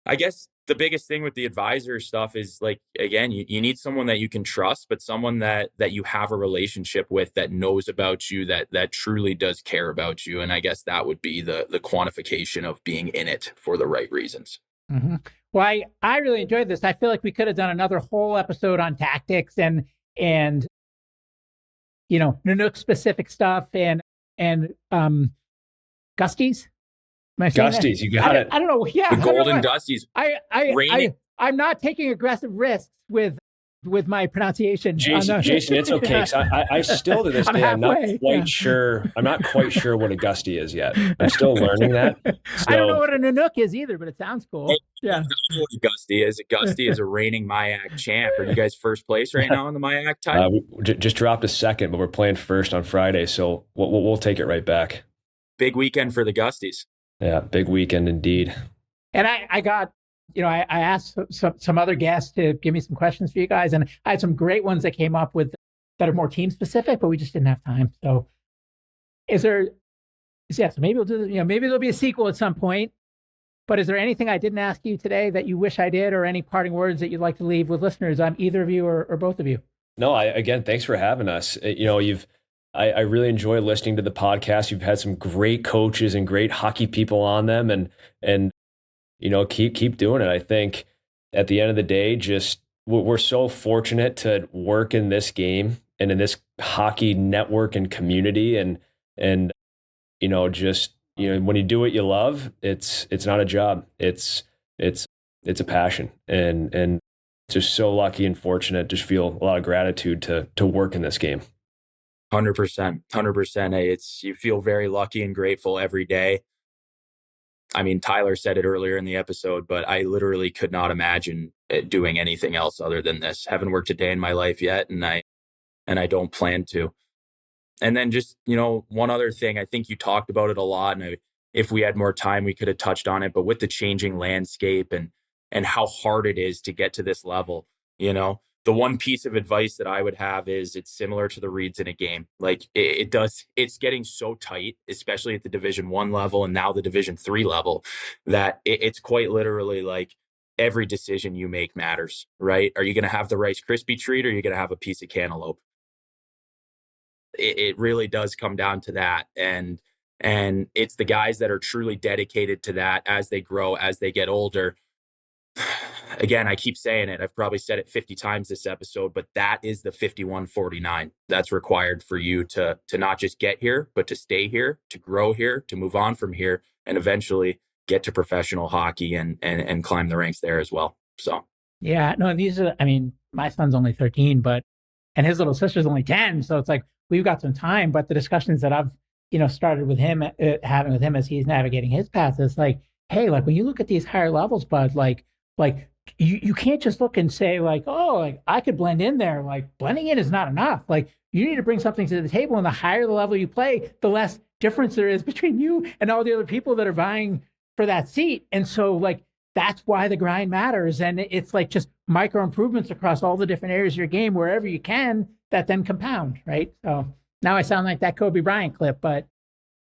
I guess the biggest thing with the advisor stuff is like, again, you need someone that you can trust, but someone that you have a relationship with, that knows about you, that truly does care about you. And I guess that would be the quantification of being in it for the right reasons. Mm-hmm. Well, I really enjoyed this. I feel like we could have done another whole episode on tactics and Nanook specific stuff and Gusties. Gusties, you got it. I don't know. Yeah, the golden Gusties. I'm not taking aggressive risks with my pronunciation. Jason, it's okay. 'Cause I still to this day, I'm not quite sure. I'm not quite sure what a Gustie is yet. I'm still learning that. So. I don't know what a Nanook is either, but it sounds cool. Yeah. I know what a Gustie is. A Gustie is a reigning MIAC champ. Are you guys first place right now in the MIAC title? We just dropped a second, but we're playing first on Friday, so we'll take it right back. Big weekend for the Gusties. Yeah, big weekend indeed. And I got, I asked some other guests to give me some questions for you guys, and I had some great ones that came up with that are more team specific, but we just didn't have time. So so maybe we'll do, maybe there'll be a sequel at some point, but is there anything I didn't ask you today that you wish I did, or any parting words that you'd like to leave with listeners on either of you or both of you? No, again, thanks for having us. I really enjoy listening to the podcast. You've had some great coaches and great hockey people on them, and keep doing it. I think at the end of the day, just we're so fortunate to work in this game and in this hockey network and community, and when you do what you love, it's not a job. It's a passion, and just so lucky and fortunate. Just feel a lot of gratitude to work in this game. 100%. You feel very lucky and grateful every day. I mean, Tyler said it earlier in the episode, but I literally could not imagine doing anything else other than this. Haven't worked a day in my life yet, and I don't plan to. And then just, one other thing, I think you talked about it a lot, and if we had more time, we could have touched on it, but with the changing landscape and how hard it is to get to this level, the one piece of advice that I would have is it's similar to the reads in a game. Like it's getting so tight, especially at the Division I level and now the Division III level, that it's quite literally like every decision you make matters, right? Are you going to have the Rice Krispie treat, or are you going to have a piece of cantaloupe? It really does come down to that. And it's the guys that are truly dedicated to that as they grow, as they get older. Again, I keep saying it. I've probably said it 50 times this episode, but that is the 51-49 that's required for you to not just get here, but to stay here, to grow here, to move on from here, and eventually get to professional hockey and climb the ranks there as well. So, yeah, no, my son's only 13, and his little sister's only 10. So it's like, we've got some time, but the discussions that I've, started with him, having with him as he's navigating his path, is like, hey, like when you look at these higher levels, bud, like you can't just look and say like, oh, like I could blend in there. Like blending in is not enough. Like you need to bring something to the table, and the higher the level you play, the less difference there is between you and all the other people that are vying for that seat. And so like, that's why the grind matters. And it's like just micro improvements across all the different areas of your game, wherever you can, that then compound, right? So now I sound like that Kobe Bryant clip, but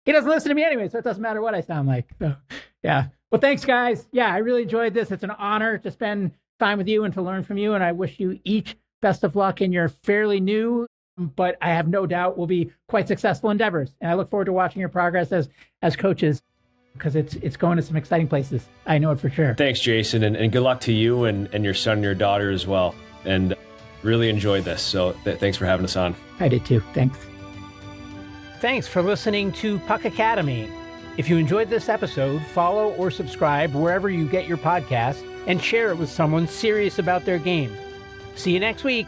he doesn't listen to me anyway, so it doesn't matter what I sound like. So yeah. Well, thanks, guys. Yeah, I really enjoyed this. It's an honor to spend time with you and to learn from you. And I wish you each best of luck in your fairly new, but I have no doubt will be quite successful endeavors. And I look forward to watching your progress as coaches, because it's going to some exciting places. I know it for sure. Thanks, Jason. And good luck to you and your son and your daughter as well. And really enjoyed this. So thanks for having us on. I did too. Thanks. Thanks for listening to Puck Academy. If you enjoyed this episode, follow or subscribe wherever you get your podcast and share it with someone serious about their game. See you next week.